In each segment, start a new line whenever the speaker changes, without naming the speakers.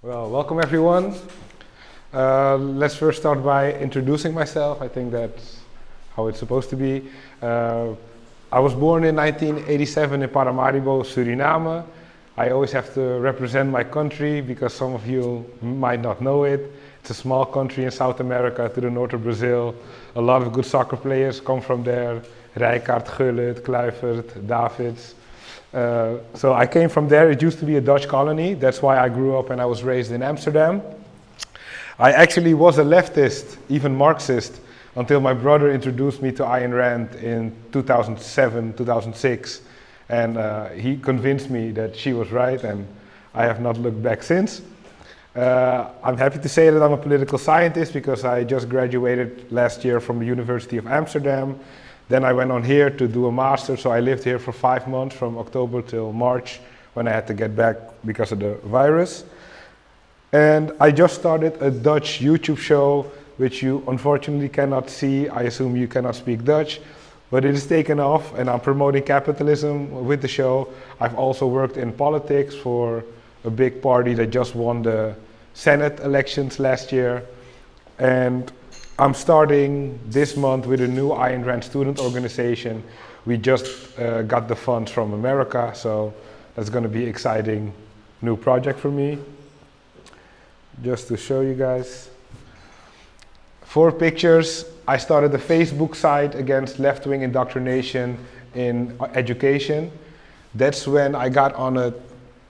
Well, welcome everyone. Let's first start by introducing myself. I think that's how it's supposed to be. I was born in 1987 in Paramaribo, Suriname. I always have to represent my country because some of you might not know it. It's a small country in South America to the north of Brazil. A lot of good soccer players come from there. Rijkaard, Gullit, Kluivert, Davids. So I came from there. It used to be a Dutch colony. That's why I grew up and I was raised in Amsterdam. I actually was a leftist, even Marxist, until my brother introduced me to Ayn Rand in 2007, 2006. And he convinced me that she was right, and I have not looked back since. I'm happy to say that I'm a political scientist because I just graduated last year from the University of Amsterdam. Then I went on here to do a master, so I lived here for 5 months from October till March when I had to get back because of the virus. And I just started a Dutch YouTube show, which you unfortunately cannot see. I assume you cannot speak Dutch, but it is taken off and I'm promoting capitalism with the show. I've also worked in politics for a big party that just won the Senate elections last year. And I'm starting this month with a new Ayn Rand student organization. We just got the funds from America, so that's going to be an exciting new project for me. Just to show you guys 4 pictures. I started a Facebook site against left-wing indoctrination in education. That's when I got on a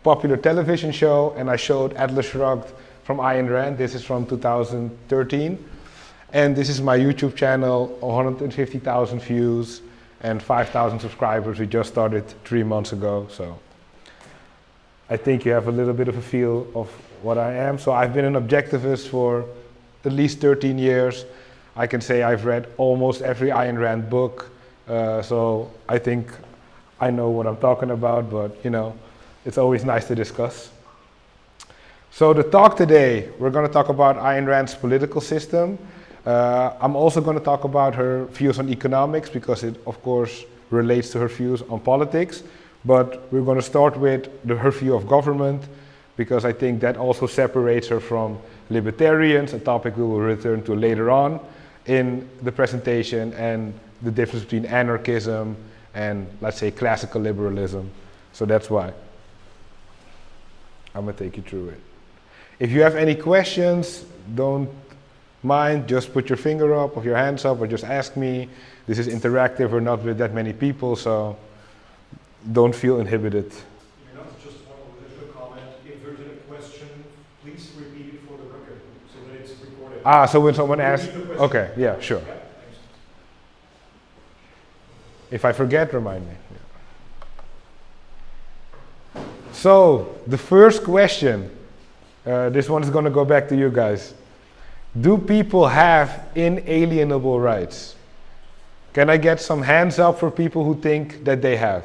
popular television show and I showed Atlas Shrugged from Ayn Rand. This is from 2013. And this is my YouTube channel, 150,000 views and 5,000 subscribers. We just started 3 months ago, so I think you have a little bit of a feel of what I am. So I've been an objectivist for at least 13 years. I can say I've read almost every Ayn Rand book, so I think I know what I'm talking about, but you know, it's always nice to discuss. So the talk today, we're going to talk about Ayn Rand's political system. I'm also going to talk about her views on economics because it, of course, relates to her views on politics. But we're going to start with her view of government because I think that also separates her from libertarians, a topic we will return to later on in the presentation, and the difference between anarchism and, let's say, classical liberalism. So that's why I'm going to take you through it. If you have any questions, don't mind, just put your finger up or your hands up or just ask me. This is interactive, we're not with that many people, so don't feel inhibited.
Just one additional comment. If there's a question, please repeat it for the record so that it's recorded.
So when someone asks, okay, yeah, sure.
Yeah,
If I forget, remind me. Yeah. So, the first question, this one is going to go back to you guys. Do people have inalienable rights? Can I get some hands up for people who think that they have?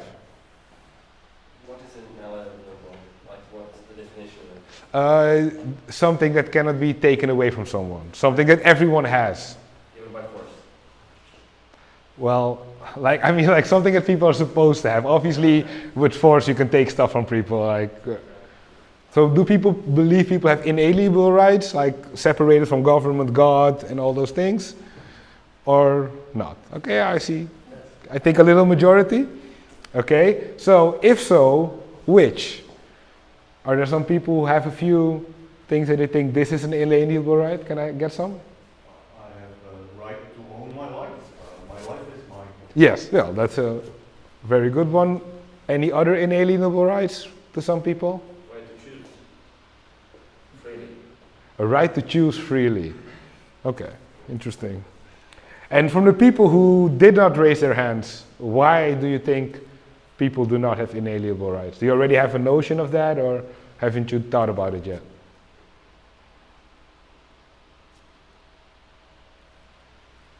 What is inalienable? Like, what's the definition of it?
Something that cannot be taken away from someone. Something that everyone has.
Given by force.
Well, like something that people are supposed to have. Obviously, with force you can take stuff from people. So do people believe people have inalienable rights, like separated from government, God, and all those things? Or not? Okay, I see. I think a little majority. Okay, so if so, which? Are there some people who have a few things that they think this is an inalienable right? Can I get some?
I have a right to own my life. My life is mine.
Yes, well, that's a very good one. Any other inalienable rights to some people?
Right to choose freely.
A right to choose freely. Okay, interesting. And from the people who did not raise their hands, why do you think people do not have inalienable rights? Do you already have a notion of that, or haven't you thought about it yet?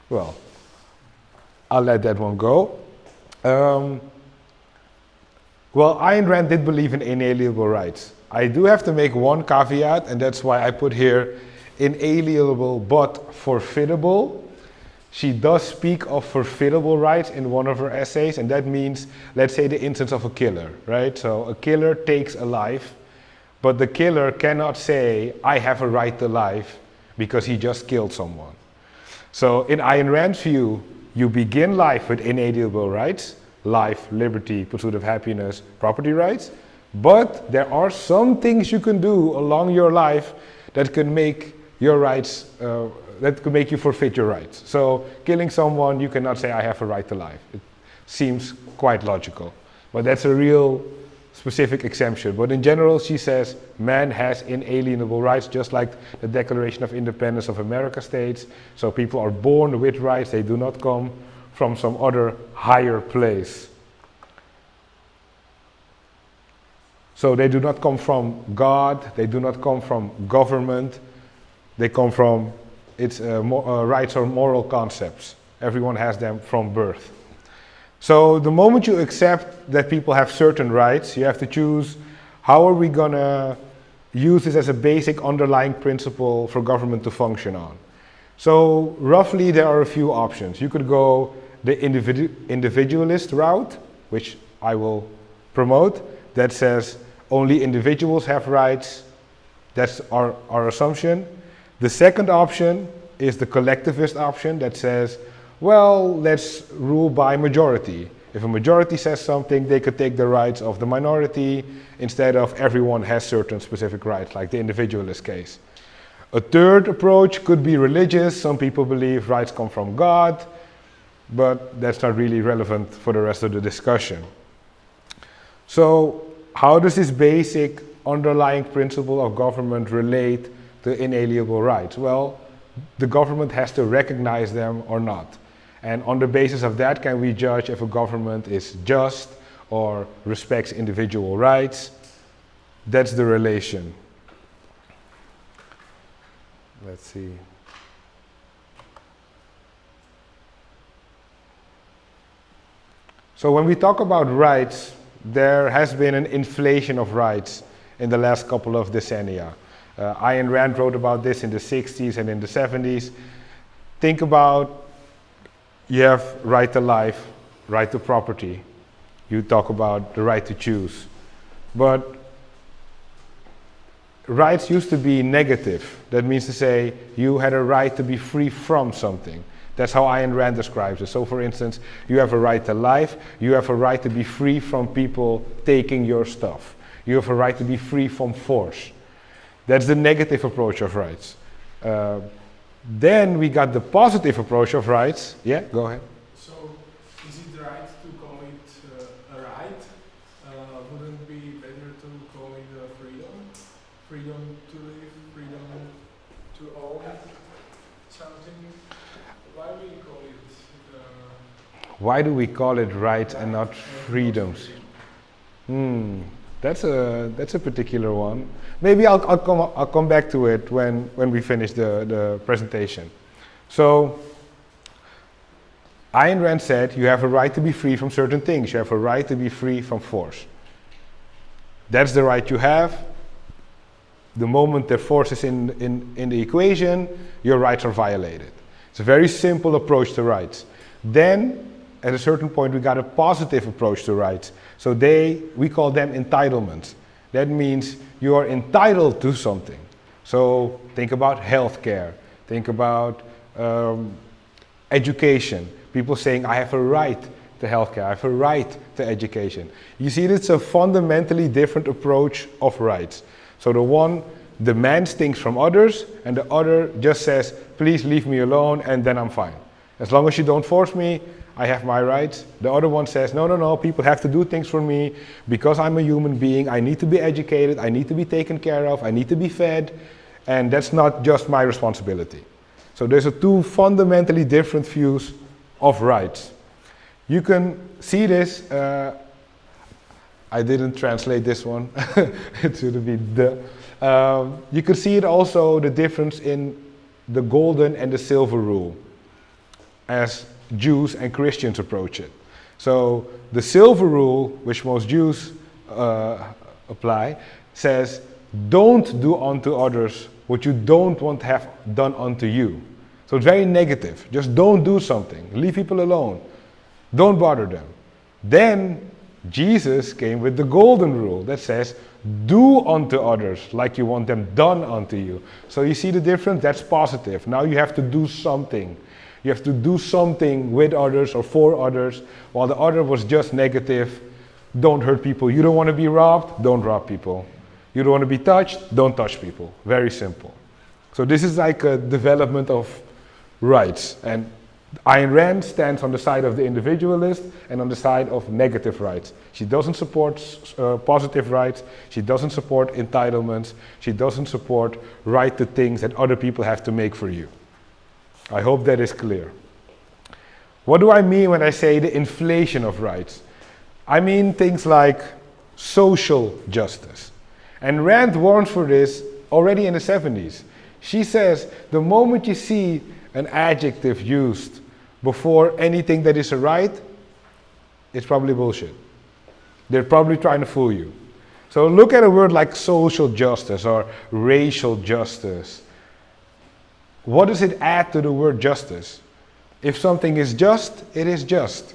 Well, I'll let that one go. Well, Ayn Rand did believe in inalienable rights. I do have to make one caveat, and that's why I put here inalienable but forfeitable. She does speak of forfeitable rights in one of her essays, and that means, let's say, the instance of a killer, right? So a killer takes a life, But the killer cannot say, I have a right to life, because he just killed someone. So in Ayn Rand's view, you begin life with inalienable rights, life, liberty, pursuit of happiness, property rights, but there are some things you can do along your life that can make your rights, that could make you forfeit your rights. So killing someone, you cannot say, I have a right to life. It seems quite logical, but that's a real specific exemption. But in general, she says, man has inalienable rights, just like the Declaration of Independence of America states. So people are born with rights, they do not come from some other higher place. So they do not come from God, they do not come from government, they come from its rights or moral concepts. Everyone has them from birth. So the moment you accept that people have certain rights, you have to choose how are we going to use this as a basic underlying principle for government to function on. So roughly there are a few options. You could go the individualist route, which I will promote, that says only individuals have rights. That's our assumption. The second option is the collectivist option that says, well, let's rule by majority. If a majority says something, they could take the rights of the minority instead of everyone has certain specific rights, like the individualist case. A third approach could be religious. Some people believe rights come from God, but that's not really relevant for the rest of the discussion. So how does this basic underlying principle of government relate to inalienable rights? Well, the government has to recognize them or not. And on the basis of that, can we judge if a government is just or respects individual rights? That's the relation. Let's see. So when we talk about rights, there has been an inflation of rights in the last couple of decennia. Ayn Rand wrote about this in the 60s and in the 70s. Think about, you have right to life, right to property. You talk about the right to choose. But rights used to be negative. That means to say you had a right to be free from something. That's how Ayn Rand describes it. So for instance, you have a right to life, you have a right to be free from people taking your stuff. You have a right to be free from force. That's the negative approach of rights. Then we got the positive approach of rights. Yeah, go ahead.
So, is it right to call it a right? Wouldn't it be better to call it freedom? Freedom to live, freedom to own something? Why do we call it?
Why do we call it rights and not freedoms? That's a particular one. Maybe I'll come back to it when we finish the presentation. So Ayn Rand said you have a right to be free from certain things. You have a right to be free from force. That's the right you have. The moment the force is in the equation, your rights are violated. It's a very simple approach to rights. Then at a certain point we got a positive approach to rights. So we call them entitlements. That means you are entitled to something. So think about healthcare, think about education. People saying, I have a right to healthcare, I have a right to education. You see, it's a fundamentally different approach of rights. So the one demands things from others, and the other just says, please leave me alone, and then I'm fine. As long as you don't force me, I have my rights. The other one says, no, people have to do things for me because I'm a human being. I need to be educated, I need to be taken care of, I need to be fed, and that's not just my responsibility. So there's two fundamentally different views of rights. You can see this, I didn't translate this one, it should be the. You can see it also, the difference in the golden and the silver rule, as Jews and Christians approach it. So the silver rule, which most Jews apply, says don't do unto others what you don't want to have done unto you. So it's very negative. Just don't do something. Leave people alone. Don't bother them. Then Jesus came with the golden rule that says, do unto others like you want them done unto you. So you see the difference? That's positive. Now you have to do something. You have to do something with others or for others, while the other was just negative. Don't hurt people. You don't want to be robbed? Don't rob people. You don't want to be touched? Don't touch people. Very simple. So this is like a development of rights. And Ayn Rand stands on the side of the individualist and on the side of negative rights. She doesn't support positive rights. She doesn't support entitlements. She doesn't support right to things that other people have to make for you. I hope that is clear. What do I mean when I say the inflation of rights? I mean things like social justice. And Rand warns for this already in the 70s. She says the moment you see an adjective used before anything that is a right, it's probably bullshit. They're probably trying to fool you. So look at a word like social justice or racial justice. What does it add to the word justice? If something is just, it is just.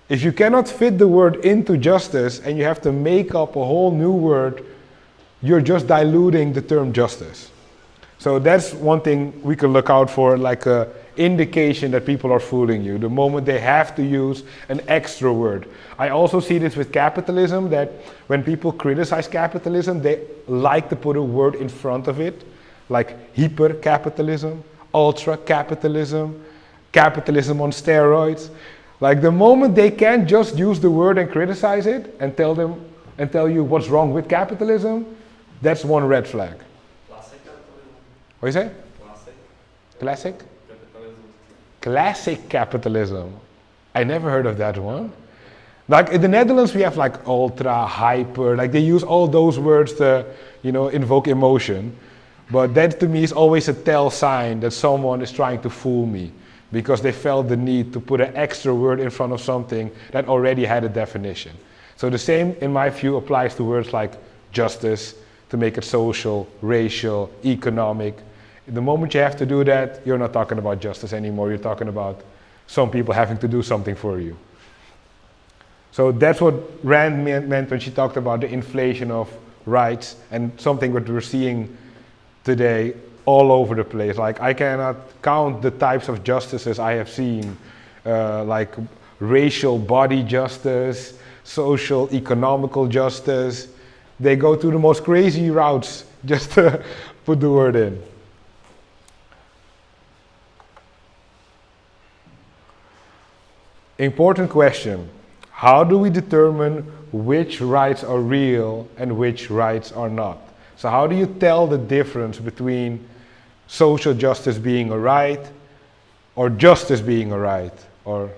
If you cannot fit the word into justice and you have to make up a whole new word, you're just diluting the term justice. So that's one thing we can look out for, like an indication that people are fooling you, the moment they have to use an extra word. I also see this with capitalism, that when people criticize capitalism, they like to put a word in front of it, like hyper-capitalism, ultra-capitalism, capitalism on steroids. Like the moment they can't just use the word and criticize it and tell you what's wrong with capitalism, that's one red flag.
Classic capitalism.
What do you say?
Classic.
Classic?
Capitalism.
Classic capitalism. I never heard of that one. Like in the Netherlands we have like ultra, hyper, like they use all those words to, invoke emotion. But that to me is always a tell sign that someone is trying to fool me, because they felt the need to put an extra word in front of something that already had a definition. So the same, in my view, applies to words like justice, to make it social, racial, economic. The moment you have to do that, you're not talking about justice anymore. You're talking about some people having to do something for you. So that's what Rand meant when she talked about the inflation of rights, and something that we're seeing today all over the place. Like I cannot count the types of justices I have seen, like racial body justice, social economical justice. They go to the most crazy routes just to put the word in. Important question. How do we determine which rights are real and which rights are not? So how do you tell the difference between social justice being a right, or justice being a right, or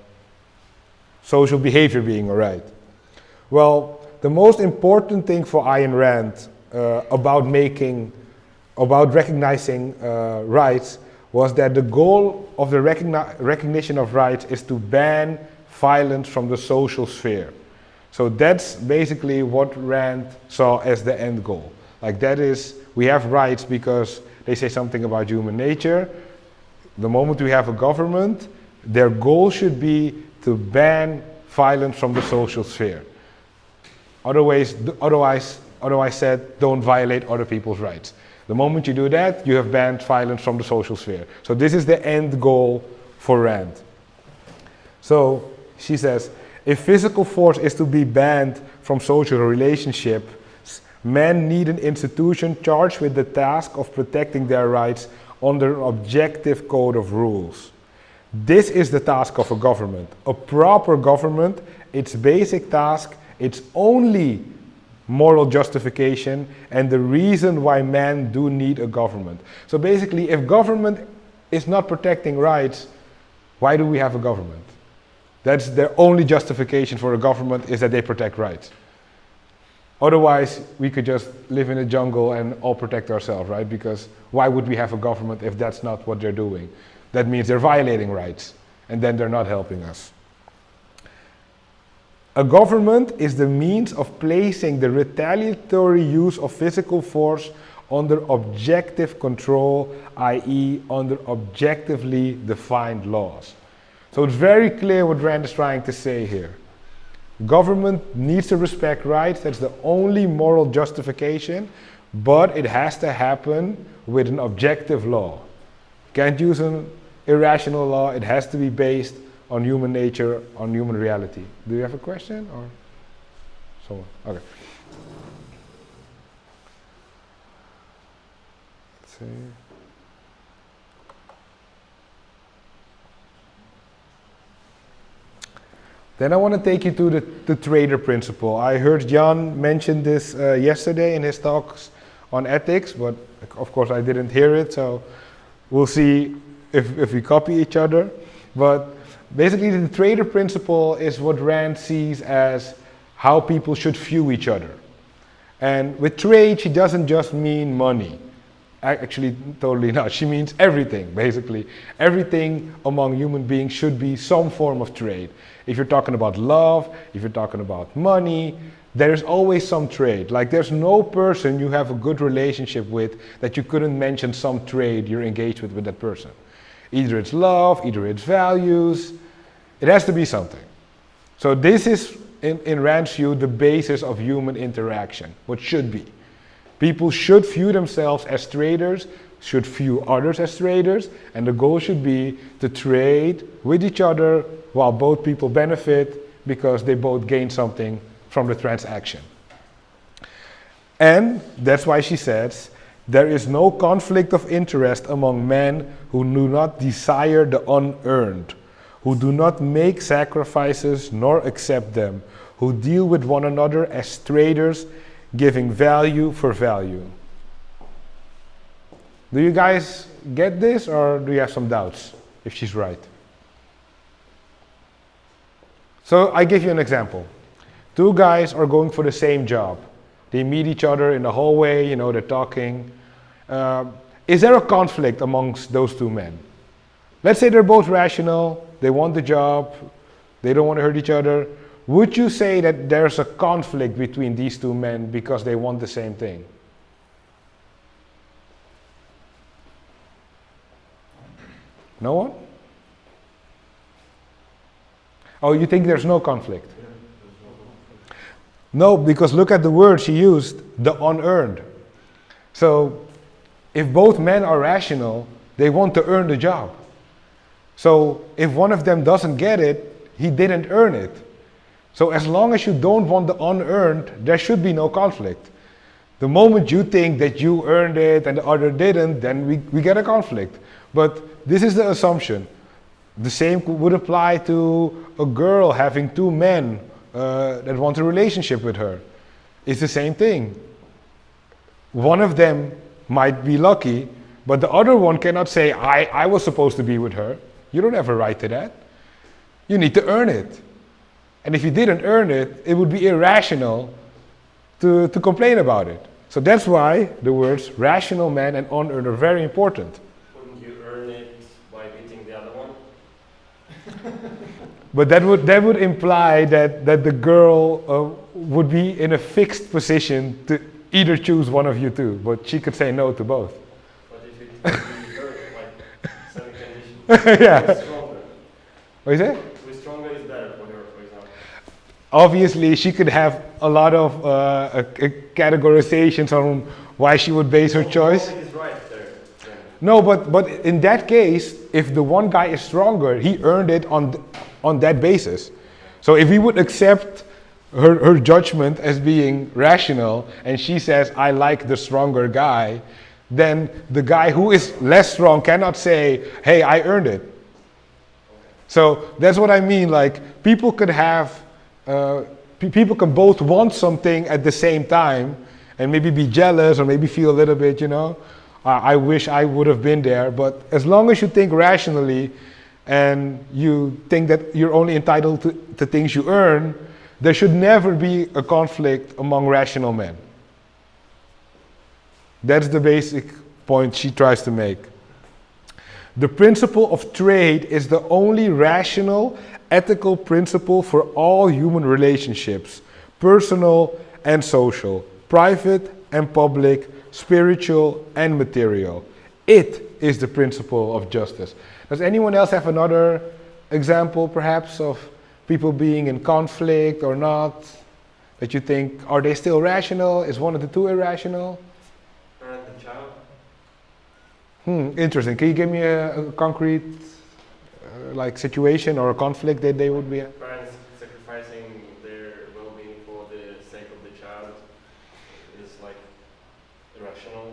social behavior being a right? Well, the most important thing for Ayn Rand about recognizing rights was that the goal of the recognition of rights is to ban violence from the social sphere. So that's basically what Rand saw as the end goal. Like that is, we have rights because they say something about human nature. The moment we have a government, their goal should be to ban violence from the social sphere. Otherwise said, don't violate other people's rights. The moment you do that, you have banned violence from the social sphere. So this is the end goal for Rand. So she says, if physical force is to be banned from social relationships, men need an institution charged with the task of protecting their rights under an objective code of rules. This is the task of a government. A proper government, its basic task, its only moral justification, and the reason why men do need a government. So basically, if government is not protecting rights, why do we have a government? That's their only justification for a government, is that they protect rights. Otherwise, we could just live in a jungle and all protect ourselves, right? Because why would we have a government if that's not what they're doing? That means they're violating rights, and then they're not helping us. A government is the means of placing the retaliatory use of physical force under objective control, i.e. under objectively defined laws. So it's very clear what Rand is trying to say here. Government needs to respect rights. That's the only moral justification, but it has to happen with an objective law. Can't use an irrational law. It has to be based on human nature, on human reality. Do you have a question or someone? Okay. Let's see. Then I want to take you to the trader principle. I heard Jan mention this yesterday in his talks on ethics, but of course I didn't hear it, so we'll see if we copy each other. But basically the trader principle is what Rand sees as how people should view each other. And with trade, she doesn't just mean money. Actually, totally not. She means everything, basically. Everything among human beings should be some form of trade. If you're talking about love, if you're talking about money, there's always some trade. Like there's no person you have a good relationship with that you couldn't mention some trade you're engaged with that person. Either it's love, either it's values. It has to be something. So this is, in Rand's view, the basis of human interaction, what should be. People should view themselves as traders, should view others as traders, and the goal should be to trade with each other while both people benefit because they both gain something from the transaction. And that's why she says, there is no conflict of interest among men who do not desire the unearned, who do not make sacrifices nor accept them, who deal with one another as traders, giving value for value. Do you guys get this, or do you have some doubts if she's right? So I give you an example. Two guys are going for the same job. They meet each other in the hallway, they're talking. Is there a conflict amongst those two men? Let's say they're both rational, they want the job, they don't want to hurt each other. Would you say that there's a conflict between these two men because they want the same thing? No one? Oh, you think there's no conflict? No, because look at the word she used, the unearned. So, if both men are rational, they want to earn the job. So, if one of them doesn't get it, he didn't earn it. So as long as you don't want the unearned, there should be no conflict. The moment you think that you earned it and the other didn't, then we get a conflict. But this is the assumption. The same would apply to a girl having two men that want a relationship with her. It's the same thing. One of them might be lucky, but the other one cannot say, I was supposed to be with her. You don't have a right to that. You need to earn it. And if you didn't earn it, it would be irrational to complain about it. So that's why the words rational man and unearned are very important.
Wouldn't you earn it by beating the other one?
But that would imply that the girl would be in a fixed position to either choose one of you two, but she could say no to both.
But if it hurt, like semi-condition,
Yeah.
stronger.
What is it?
Who is stronger is better for her, for example.
Obviously, she could have a lot of categorizations on why she would base her choice.
It is right there. Then.
No, but in that case, if the one guy is stronger, he earned it on that basis. So if we would accept her judgment as being rational, and she says, I like the stronger guy, then the guy who is less strong cannot say, hey, I earned it. So that's what I mean, like people could have, people can both want something at the same time and maybe be jealous or maybe feel a little bit, I wish I would have been there. But as long as you think rationally and you think that you're only entitled to things you earn, there should never be a conflict among rational men. That's the basic point she tries to make. The principle of trade is the only rational, ethical principle for all human relationships, personal and social, private and public, spiritual and material. It is the principle of justice. Does anyone else have another example, perhaps, of people being in conflict or not, that you think, are they still rational? Is one of the two irrational?
Parent and child.
Interesting. Can you give me a concrete like situation or a conflict that they would be in?
Parents sacrificing their well-being for the sake of the child is like irrational.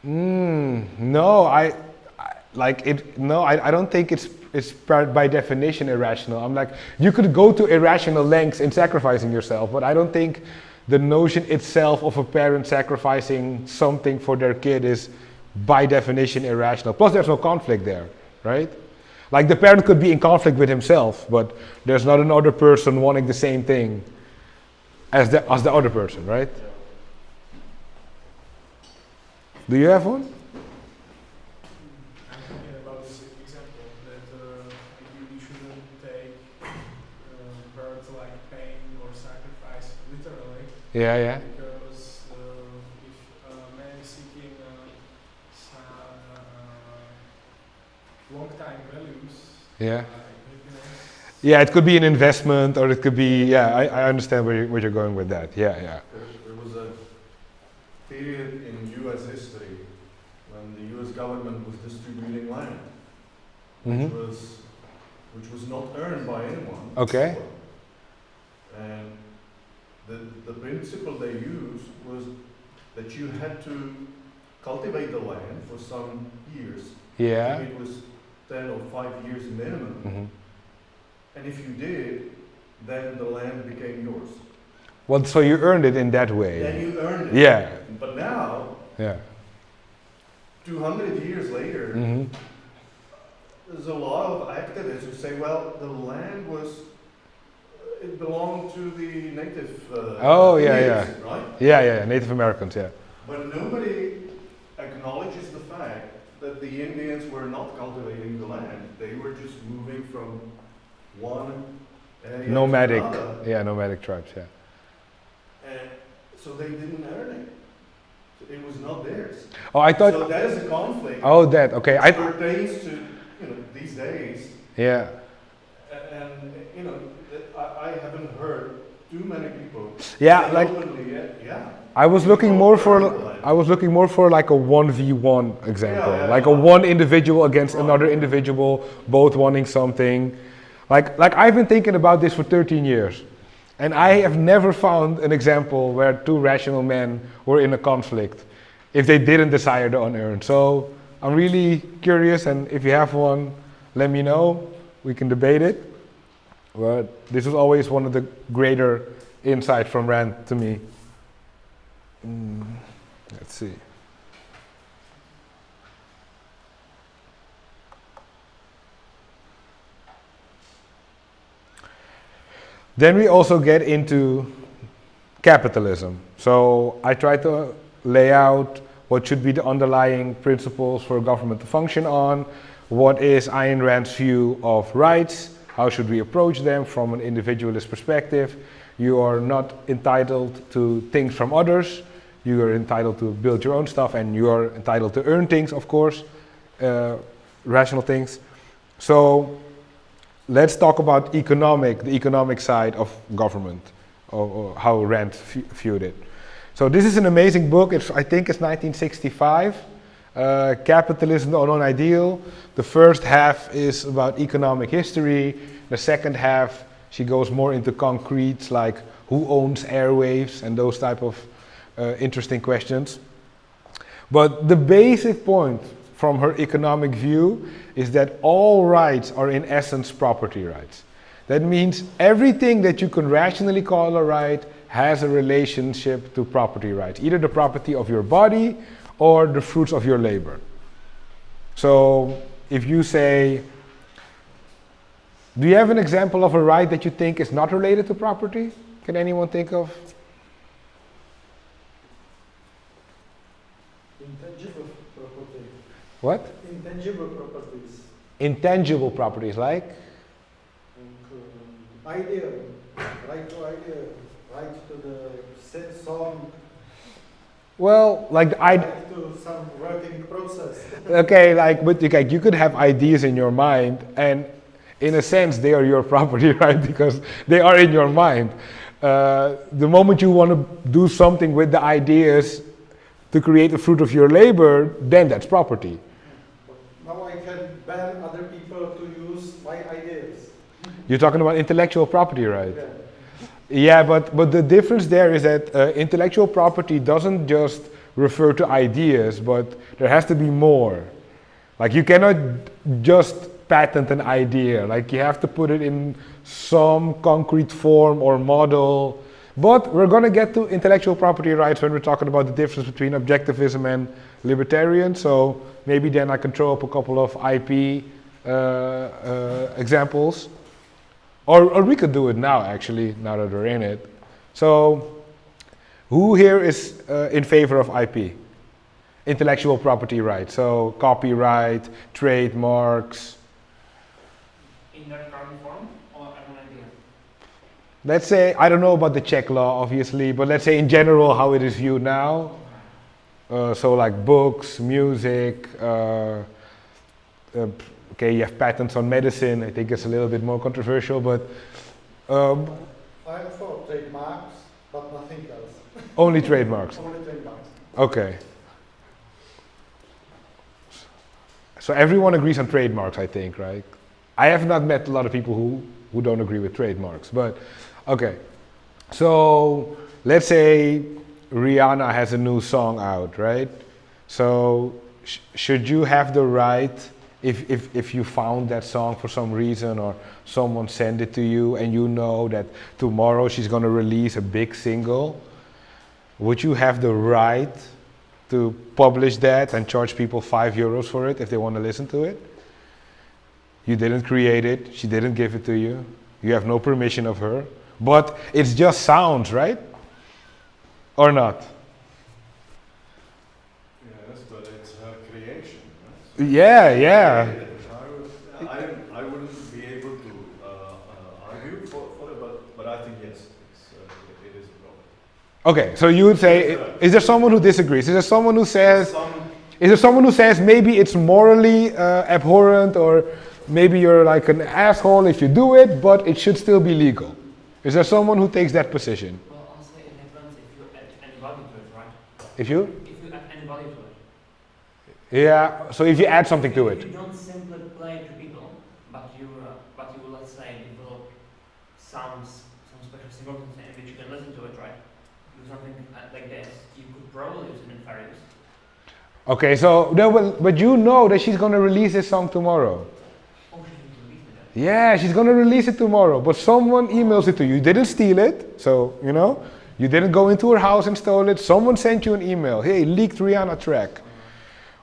No, I like it. No, I don't think it's by definition irrational. I'm like, you could go to irrational lengths in sacrificing yourself, but I don't think the notion itself of a parent sacrificing something for their kid is by definition irrational. Plus, there's no conflict there, right? Like the parent could be in conflict with himself, but there's not another person wanting the same thing as the other person, right?
Yeah.
Do you have one?
I'm thinking about this example that you shouldn't take words like pain or sacrifice literally.
Yeah.
Because if a man is seeking some long-time values,
Yeah.
happiness,
Yeah, it could be an investment, or it could be. Yeah, I understand where you're going with that. Yeah.
There was a period in U.S. history when the U.S. government was distributing land, which was not earned by anyone.
Okay.
And the principle they used was that you had to cultivate the land for some years. I
Yeah.
think it was 10 or 5 years minimum. And if you did, then the land became yours.
Well, so you earned it in that way.
Then you earned it.
Yeah.
But now,
Yeah.
200 years later, there's a lot of activists who say, well, the land it belonged to the native Indians, right?
Yeah, Native Americans, yeah.
But nobody acknowledges the fact that the Indians were not cultivating the land. They were just moving from one area
Nomadic,
to another.
yeah, nomadic tribes, yeah.
And so they didn't earn it. It was not theirs.
Oh, I thought,
So that is a conflict.
oh, that, okay.
It pertains to these days.
Yeah.
And I haven't heard too many people
Yeah,
say
like,
openly yet. Yeah.
I was looking more for like a 1v1 example,
Yeah.
like a one individual against another individual, both wanting something. Like I've been thinking about this for 13 years, and I have never found an example where two rational men were in a conflict if they didn't desire the unearned. So I'm really curious, and if you have one, let me know. We can debate it. But this was always one of the greater insights from Rand to me. Let's see. Then we also get into capitalism. So I try to lay out what should be the underlying principles for government to function on, what is Ayn Rand's view of rights, how should we approach them from an individualist perspective. You are not entitled to things from others, you are entitled to build your own stuff, and you are entitled to earn things, of course, rational things. So let's talk about the economic side of government, or how Rand viewed it. So this is an amazing book. I think it's 1965. Capitalism, the Unknown Ideal. The first half is about economic history. The second half, she goes more into concretes, like who owns airwaves and those type of interesting questions. But the basic point from her economic view is that all rights are in essence property rights. That means everything that you can rationally call a right has a relationship to property rights, either the property of your body or the fruits of your labor. So if you say, do you have an example of a right that you think is not related to property? Can anyone think of?
Intangible property.
What?
Intangible properties.
Intangible properties like?
Idea, right to idea, right to the song,
Well, like
right to some working process.
okay, like, but okay, you could have ideas in your mind, and in a sense, they are your property, right? Because they are in your mind. The moment you want to do something with the ideas to create the fruit of your labor, then that's property.
Now I can ban other people to use my ideas.
You're talking about intellectual property, right?
Yeah.
Yeah, but the difference there is that intellectual property doesn't just refer to ideas, but there has to be more. Like you cannot just patent an idea, like you have to put it in some concrete form or model. But we're going to get to intellectual property rights when we're talking about the difference between objectivism and libertarian, so maybe then I can throw up a couple of IP examples. Or we could do it now, actually, now that we're in it. So, who here is in favor of IP? Intellectual property rights, so copyright, trademarks.
In their current form, or as an idea?
Let's say, I don't know about the Czech law, obviously, but let's say in general how it is viewed now. So like books, music, okay, you have patents on medicine. I think it's a little bit more controversial, but
I'm for trademarks, but nothing else.
only trademarks.
Only trademarks.
Okay. So everyone agrees on trademarks, I think, right? I have not met a lot of people who don't agree with trademarks, but okay. So let's say Rihanna has a new song out, right? So should you have the right, if you found that song for some reason or someone sent it to you and you know that tomorrow she's going to release a big single, would you have the right to publish that and charge people €5 for it if they want to listen to it? You didn't create it, she didn't give it to you, you have no permission of her, but it's just sounds, right? Or not?
Yes, but it's her creation, right?
Yeah.
I wouldn't be able to argue for it, but I think yes, it is a problem.
Okay, so you would say, is there someone who disagrees? Is there someone who says, maybe it's morally abhorrent, or maybe you're like an asshole if you do it, but it should still be legal? Is there someone who takes that position?
Well, I'll say it depends if you add anybody to it, right?
If you?
If you add anybody to it.
Yeah, so if you add something to
If
it.
you don't simply play it to people, but you let's say develop some special single in which you can listen to it, right? Do something like this, you could probably use it in fair use.
Okay, so no, but you know that she's gonna release this song tomorrow.
Oh, she can release it.
Yeah, she's gonna release it tomorrow, but someone emails it to you. You didn't steal it, so you know, you didn't go into her house and stole it. Someone sent you an email. Hey, leaked Rihanna track.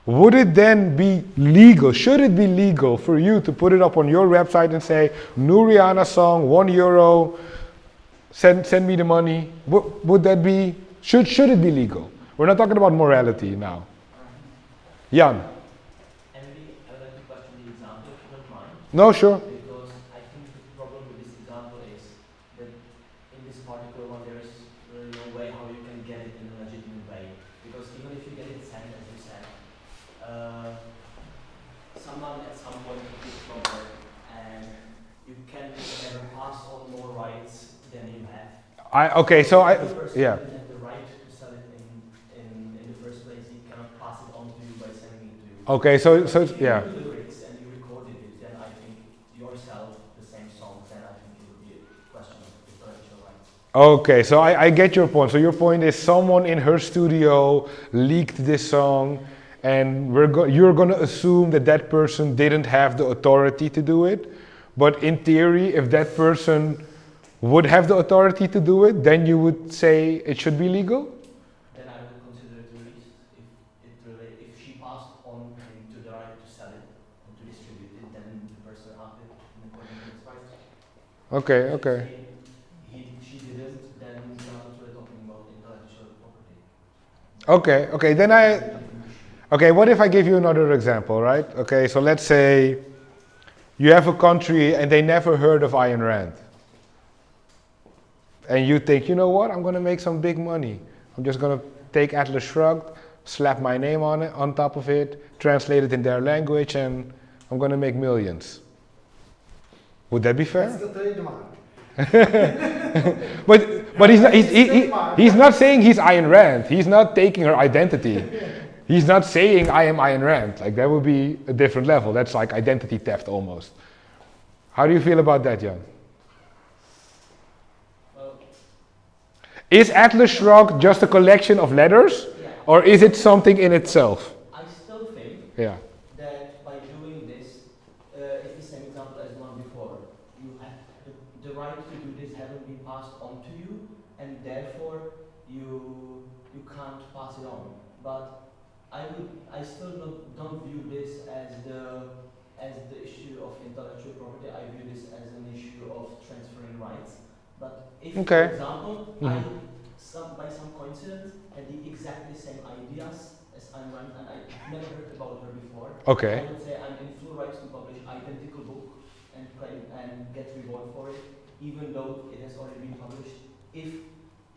Would it then be legal? Should it be legal for you to put it up on your website and say, new Rihanna song, €1, send me the money? Would that be? Should it be legal? We're not talking about morality now. Jan.
Emily, I would like to question the example, if you don't mind.
No, sure.
Because I think the problem with this example is that in this particular one there is really no way how you can get it in a legitimate way. Because even if you get it sent, as you said, someone at some point took it from her, and you can never pass on more rights than you have.
The person
didn't have the right to sell it in the first place. He cannot pass it on to you by sending it to you.
Okay, so
If
yeah.
you knew the lyrics and you recorded it, then I think yourself the same song, then I think it would be a question of intellectual rights.
Okay, so I get your point. So your point is someone in her studio leaked this song, and you're going to assume that that person didn't have the authority to do it. But in theory, if that person would have the authority to do it, then you would say it should be legal?
Then I would consider it released if she passed on to the right to sell it and to distribute it, then the person had it in accordance with his rights.
Okay.
She didn't, then we are not really talking about intellectual property.
Okay, then okay, what if I give you another example, right? Okay, so let's say you have a country and they never heard of Ayn Rand. And you think, you know what, I'm gonna make some big money. I'm just gonna take Atlas Shrugged, slap my name on it, on top of it, translate it in their language, and I'm gonna make millions. Would that be
That's
fair?
the trademark.
But he's not saying he's Ayn Rand. He's not taking her identity. He's not saying I am Ayn Rand. Like that would be a different level. That's like identity theft almost. How do you feel about that, Jan?
Well,
Is Atlas Shrugged just a collection of letters,
yeah.
or is it something in itself?
I still think
Yeah.
that by doing this, it's the same example as the one before. You have the right to do this haven't been passed on to you, and therefore you can't pass it on. But I still don't view this as the issue of intellectual property. I view this as an issue of transferring rights. But if,
Okay.
for example, I by some coincidence had the exactly same ideas as Ayn Rand, and I never heard about her before.
Okay.
I would say I'm in full rights to publish identical book and claim and get reward for it, even though it has already been published, if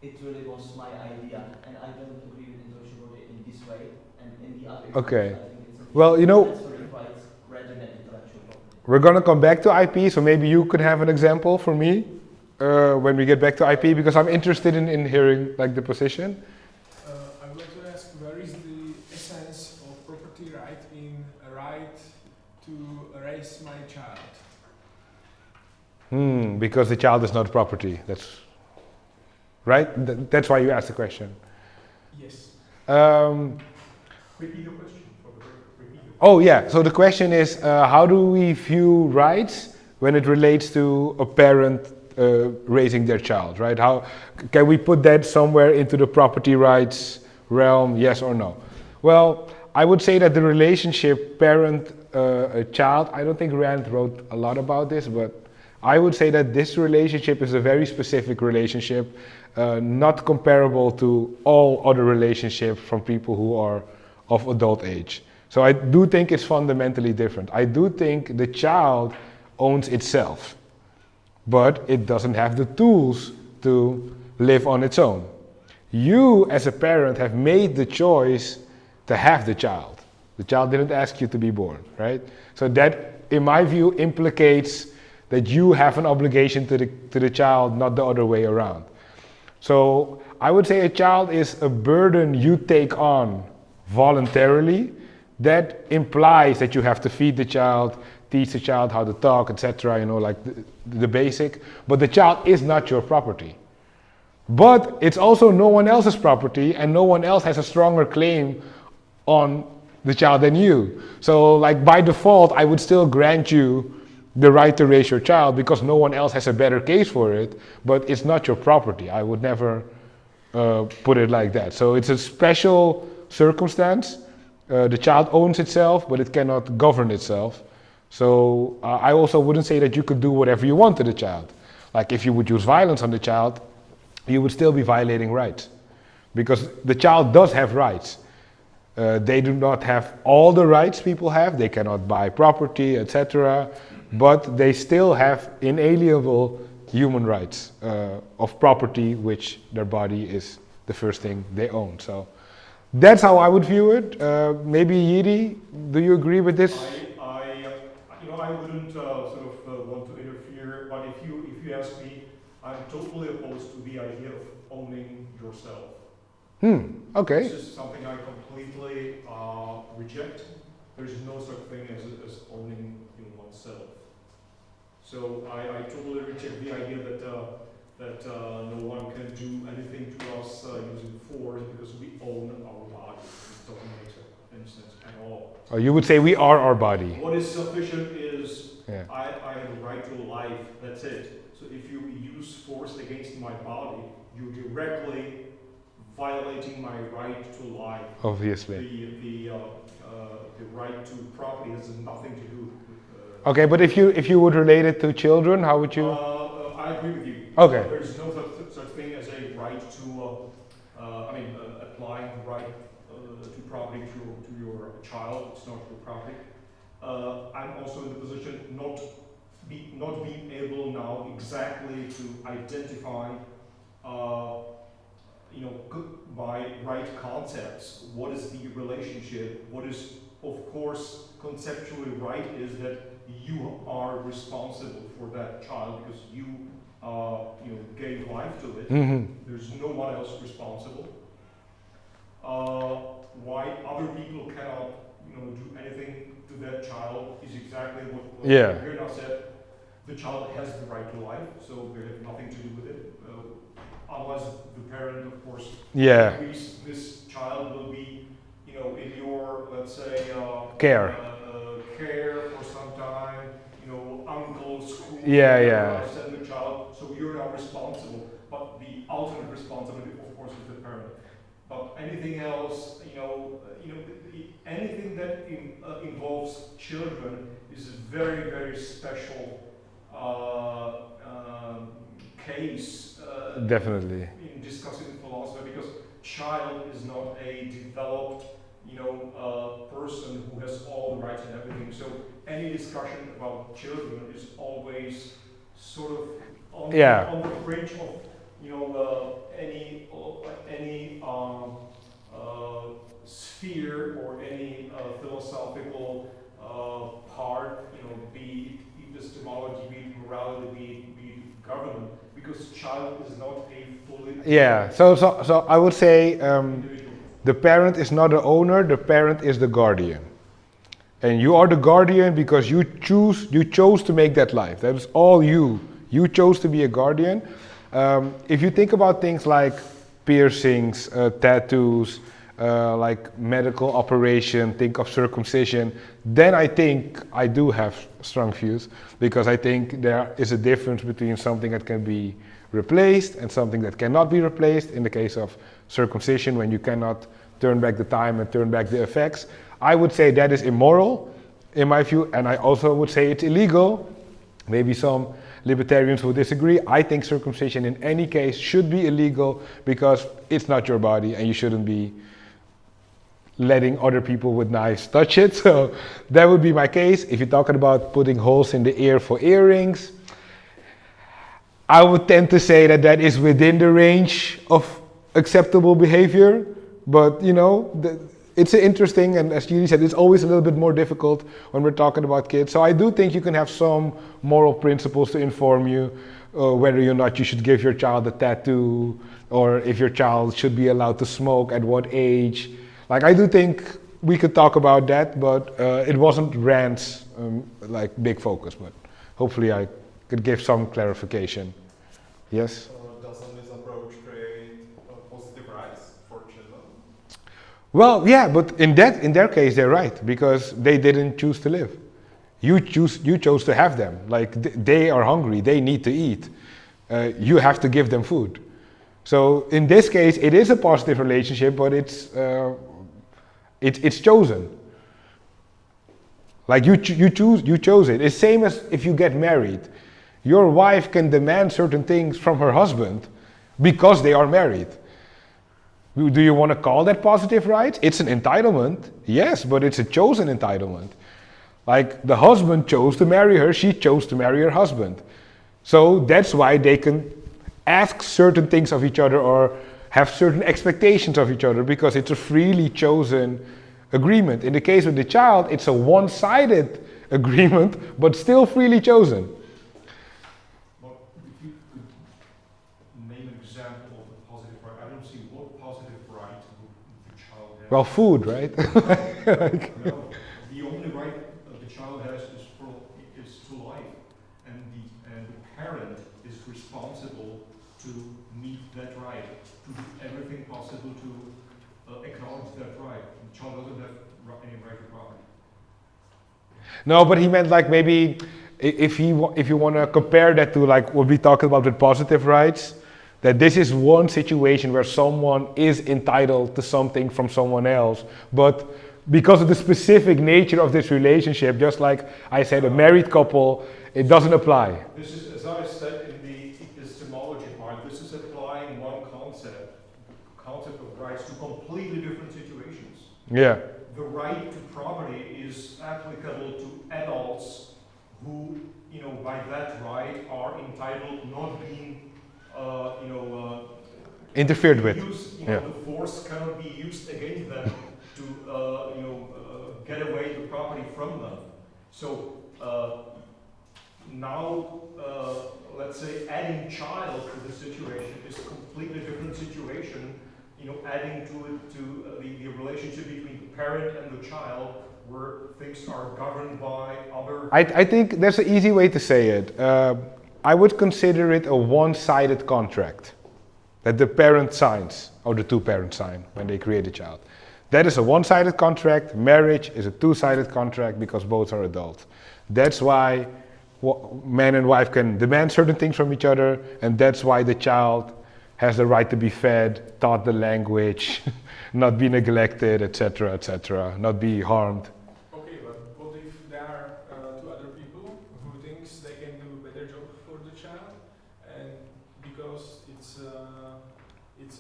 it really was my idea. And I don't agree with intellectual property in this way, and in the other
Okay.
I think it's a
Well, you know,
transferring rights rather than intellectual property.
we're gonna come back to IP, so maybe you could have an example for me when we get back to IP, because I'm interested in hearing like the position.
I would like to ask, where is the essence of property right in a right to raise my child?
Because the child is not property. That's right. That's why you asked the question.
Yes.
Repeat your question. For the repeat your
Oh yeah. So the question is, how do we view rights when it relates to a parent raising their child? Right? How can we put that somewhere into the property rights realm? Yes or no? Well, I would say that the relationship parent-child. I don't think Rand wrote a lot about this, but I would say that this relationship is a very specific relationship, not comparable to all other relationships from people who are of adult age. So I do think it's fundamentally different. I do think the child owns itself, but it doesn't have the tools to live on its own. You, as a parent, have made the choice to have the child. The child didn't ask you to be born, right? So that, in my view, implicates that you have an obligation to the child, not the other way around. So I would say a child is a burden you take on voluntarily. That implies that you have to feed the child, teach the child how to talk, etc. You know, like the basic. But the child is not your property. But it's also no one else's property, and no one else has a stronger claim on the child than you. So, like by default, I would still grant you the right to raise your child because no one else has a better case for it, but it's not your property. I would never put it like that. So it's a special circumstance. The child owns itself, but it cannot govern itself. So I also wouldn't say that you could do whatever you want to the child. Like if you would use violence on the child, you would still be violating rights. Because the child does have rights. They do not have all the rights people have. They cannot buy property, etc. But they still have inalienable human rights of property, which their body is the first thing they own. So that's how I would view it. Maybe Yidi, do you agree with this?
I wouldn't want to interfere, but if you ask me, I'm totally opposed to the idea of owning yourself.
Okay.
This is something I completely reject. There's no such thing as owning oneself. So I totally reject the idea that no one can do anything to us using force because we own our body. It doesn't make any sense at all.
Oh, you would say we are our body.
What is sufficient is
Yeah.
I have a right to life. That's it. So if you use force against my body, you're directly violating my right to life.
Obviously.
The right to property has nothing to do with.
Okay, but if you would relate it to children, how would you?
I agree with you.
Okay.
There's no such thing as a right to. Applying the right to property to your child. It's not your property. I'm also in the position not being able now exactly to identify by right concepts, what is the relationship? What is, of course, conceptually right is that you are responsible for that child because you gave life to it. There's no one else responsible. Why other people cannot, do anything to that child is exactly what Birna said. The child has the right to life, so they have nothing to do with it. Unless the parent, of course, agrees this child will be, in your, let's say, care for some time, uncle, school, send the child, so you're not responsible. But the ultimate responsibility, of course, is the parent. But anything else, anything that involves children is a very, very special case.
Definitely.
In discussing philosophy, because child is not a developed, person who has all the rights and everything. So any discussion about children is always sort of on the fringe of, any sphere or any philosophical part, be it epistemology, be it morality, be it government, because child is not a fully
so I would say the parent is not the owner, the parent is the guardian. And you are the guardian because you chose to make that life. That is all you. You chose to be a guardian. If you think about things like piercings, tattoos, like medical operation, think of circumcision, then I think I do have strong views, because I think there is a difference between something that can be replaced and something that cannot be replaced. In the case of circumcision, when you cannot turn back the time and turn back the effects, I would say that is immoral in my view, and I also would say it's illegal. Maybe some libertarians will disagree. I think circumcision in any case should be illegal because it's not your body and you shouldn't be letting other people with knives touch it. So that would be my case. If you're talking about putting holes in the ear for earrings, I would tend to say that that is within the range of acceptable behavior, but it's interesting, and as Julie said, it's always a little bit more difficult when we're talking about kids. So I do think you can have some moral principles to inform you whether or not you should give your child a tattoo, or if your child should be allowed to smoke, at what age. Like, I do think we could talk about that, but it wasn't Rand's big focus, but hopefully I could give some clarification. Yes?
Doesn't this approach create positive rights for children?
Well, yeah, but in their case, they're right, because they didn't choose to live. You chose to have them. Like, they are hungry, they need to eat. You have to give them food. So in this case, it is a positive relationship, but it's chosen. Like, you chose it. It's same as if you get married. Your wife can demand certain things from her husband because they are married. Do you want to call that positive rights? It's an entitlement, yes, but it's a chosen entitlement. Like, the husband chose to marry her, she chose to marry her husband. So that's why they can ask certain things of each other or have certain expectations of each other, because it's a freely chosen agreement. In the case of the child, it's a one-sided agreement, but still freely chosen.
But if you could name an example of a positive right, I don't see what positive right would the child have.
Well, food, right?
No, the only right the child has is to life, and the parent is responsible to meet that right, to do everything possible to acknowledge that right. The child doesn't have any right to property.
No, but he meant like maybe if you want to compare that to like what we talked about with positive rights, that this is one situation where someone is entitled to something from someone else, but because of the specific nature of this relationship, just like I said, a married couple, it doesn't apply.
This is, as I said in the epistemology part, this is applying one concept of rights to completely different situations.
Yeah.
The right to property is applicable to adults who, by that right are entitled, not being,
Interfered with.
use,
Yeah.
the force cannot be used against them to, get away the property from them. So now, let's say, adding child to the situation is a completely different situation. Adding to it the relationship between the parent and the child, where things are governed by other.
I think there's an easy way to say it. I would consider it a one-sided contract that the parent signs, or the two parents sign when they create a child. That is a one-sided contract. Marriage is a two-sided contract because both are adults. That's why man and wife can demand certain things from each other, and that's why the child has the right to be fed, taught the language, not be neglected, etc., not be harmed.
Okay, but what if there are two other people who thinks they can do a better job for the child, and because it's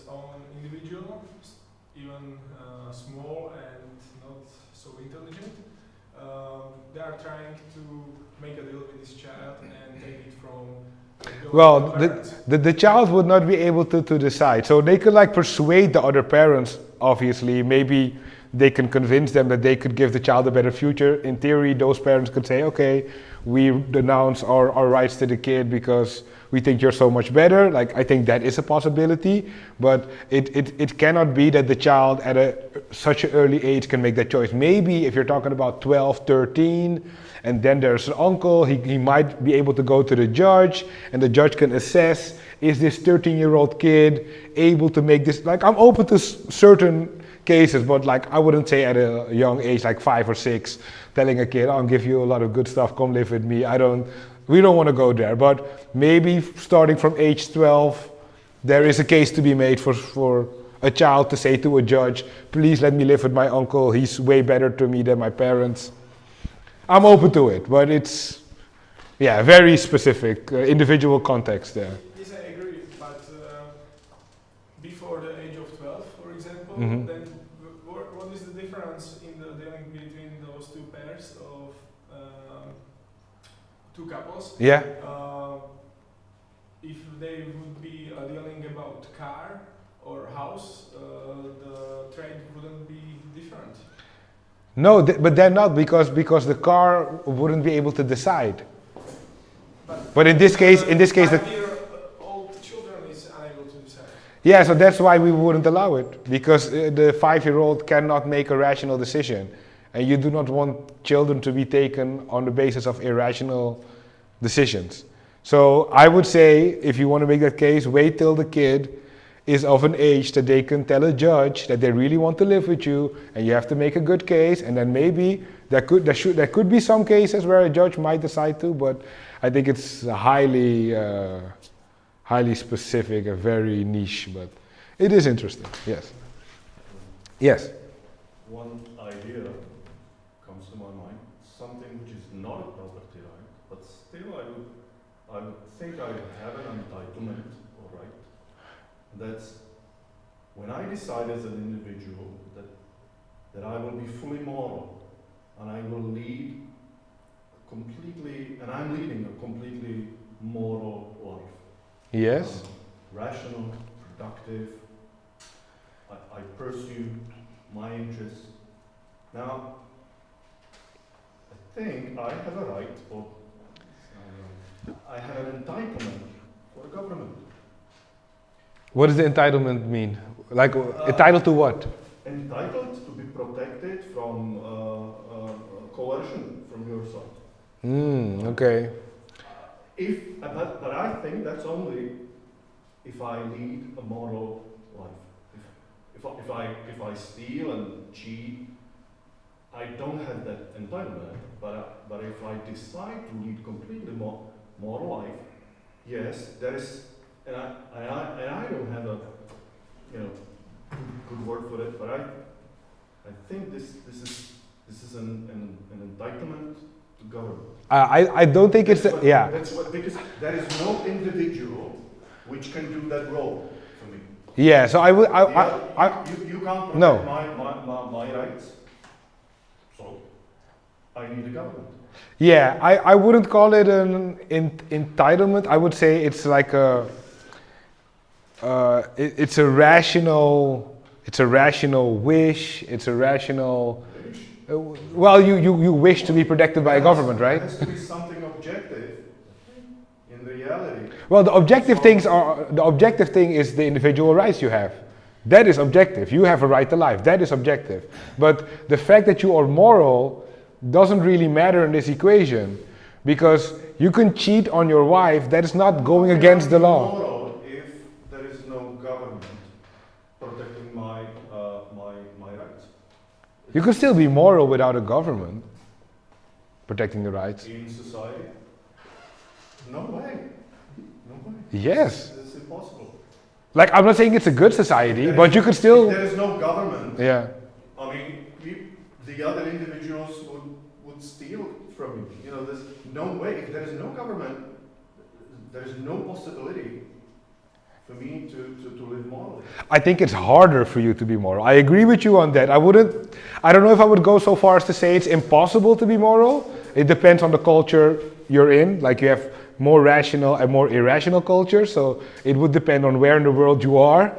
own individual, even small and not so intelligent, they are trying to make a deal with this child and take it from.
Well, the child would not be able to decide. So they could persuade the other parents, obviously. Maybe they can convince them that they could give the child a better future. In theory, those parents could say, okay, we denounce our rights to the kid because we think you're so much better. I think that is a possibility. But it cannot be that the child at such an early age can make that choice. Maybe if you're talking about 12, 13, and then there's an uncle, he might be able to go to the judge, and the judge can assess, is this 13-year-old kid able to make this? I'm open to certain cases, but I wouldn't say at a young age, 5 or 6, telling a kid, I'll give you a lot of good stuff, come live with me. We don't want to go there, but maybe starting from age 12, there is a case to be made for a child to say to a judge, please let me live with my uncle, he's way better to me than my parents. I'm open to it, but it's, very specific, individual context there.
Yes, I agree, but before the age of 12, for example,
Mhm.
then what is the difference in the dealing between those two pairs of two couples?
Yeah.
If they would be dealing about car or house, the trade wouldn't be different.
No, but they're not because the car wouldn't be able to decide. But in this case, the
5-year-old children is unable to decide.
yeah, so that's why we wouldn't allow it, because the 5-year-old cannot make a rational decision, and you do not want children to be taken on the basis of irrational decisions. So I would say, if you want to make that case, wait till the kid is of an age that they can tell a judge that they really want to live with you, and you have to make a good case, and then maybe there could be some cases where a judge might decide to, but I think it's highly specific and very niche, but it is interesting. Yes.
One idea comes to my mind, something which is not a property right, but still I would think I have an entitlement or right. That's when I decide as an individual that I will be fully moral and I will lead I'm leading a completely moral life.
Yes.
Rational, productive. I pursue my interests. Now, I think I have a right, or I have an entitlement for the government.
What does the entitlement mean? Entitled to what?
Entitled to be protected from coercion from your side.
Okay.
But I think that's only if I lead a moral life. If I steal and cheat, I don't have that entitlement. But if I decide to lead completely moral life, yes, there is, and I don't have a good word for it, but I think this is an entitlement to government.
I don't think it's
That's what, because there is no individual which can do that role for me.
Yeah, so I would
You can't protect
No.
my rights, so I need a government.
Yeah, I wouldn't call it an entitlement. I would say it's like it's a rational wish. It's a rational. Well, you wish to be protected by a government, right?
There has to be something objective in reality.
Well, the objective thing is the individual rights you have. That is objective. You have a right to life. That is objective. But the fact that you are moral doesn't really matter in this equation, because you can cheat on your wife. That is not going against the law.
Moral if there is no government protecting my rights.
You can still be moral without a government protecting the rights.
In society? No way. No way.
Yes.
It's impossible.
Like, I'm not saying it's a good society, but you could still.
If there is no government,
Yeah.
I mean, the other individuals would steal from you. You know, there's no way. If there is no government, there is no possibility for me to live morally.
I think it's harder for you to be moral. I agree with you on that. I don't know if I would go so far as to say it's impossible to be moral. It depends on the culture you're in. Like, you have more rational and more irrational cultures, so it would depend on where in the world you are,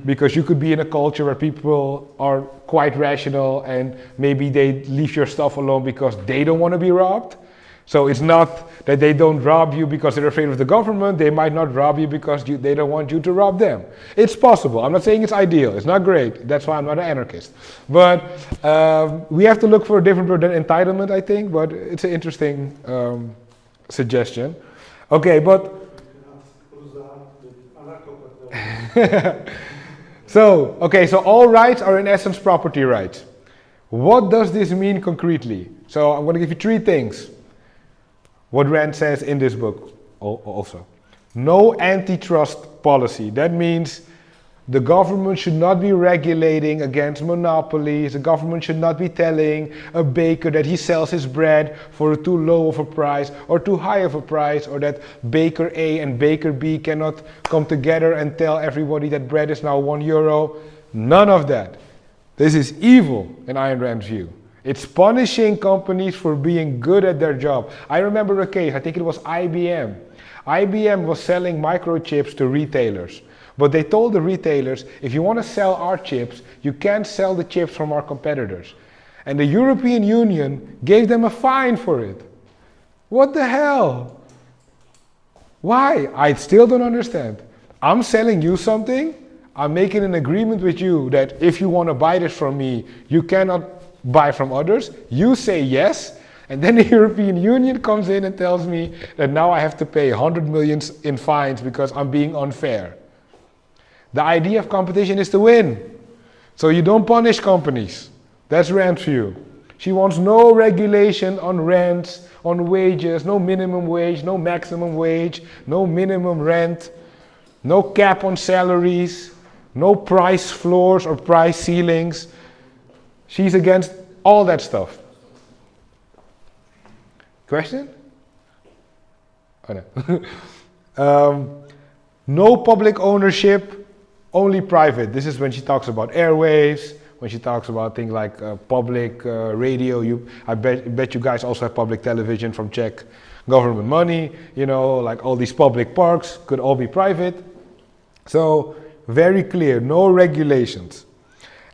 because you could be in a culture where people are quite rational and maybe they leave your stuff alone because they don't want to be robbed. So it's not that they don't rob you because they're afraid of the government. They might not rob you because they don't want you to rob them. It's possible. I'm not saying it's ideal. It's not great. That's why I'm not an anarchist. But we have to look for a different word than entitlement, I think. But it's an interesting suggestion. Okay, but so all rights are in essence property rights. What does this mean concretely? So I'm going to give you three things. What Rand says in this book also. No antitrust policy. That means the government should not be regulating against monopolies. The government should not be telling a baker that he sells his bread for too low of a price or too high of a price, or that baker A and baker B cannot come together and tell everybody that bread is now €1. None of that. This is evil in Ayn Rand's view. It's punishing companies for being good at their job. I remember a case, I think it was IBM. IBM was selling microchips to retailers. But they told the retailers, if you want to sell our chips, you can't sell the chips from our competitors. And the European Union gave them a fine for it. What the hell? Why? I still don't understand. I'm selling you something. I'm making an agreement with you that if you want to buy this from me, you cannot buy from others. You say yes. And then the European Union comes in and tells me that now I have to pay 100 million in fines because I'm being unfair. The idea of competition is to win. So you don't punish companies. That's Rand's view. She wants no regulation on rents, on wages, no minimum wage, no maximum wage, no minimum rent, no cap on salaries, no price floors or price ceilings. She's against all that stuff. Question? Oh no. No public ownership. Only private. This is when she talks about airwaves, when she talks about things like public radio. I bet you guys also have public television from Czech government money. You know, like all these public parks could all be private. So very clear, no regulations.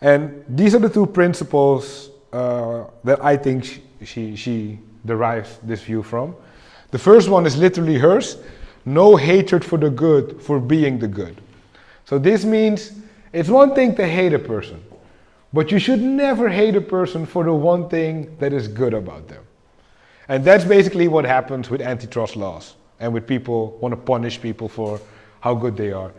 And these are the two principles that I think she derives this view from. The first one is literally hers. No hatred for the good, for being the good. So this means it's one thing to hate a person, but you should never hate a person for the one thing that is good about them. And that's basically what happens with antitrust laws and with people want to punish people for how good they are.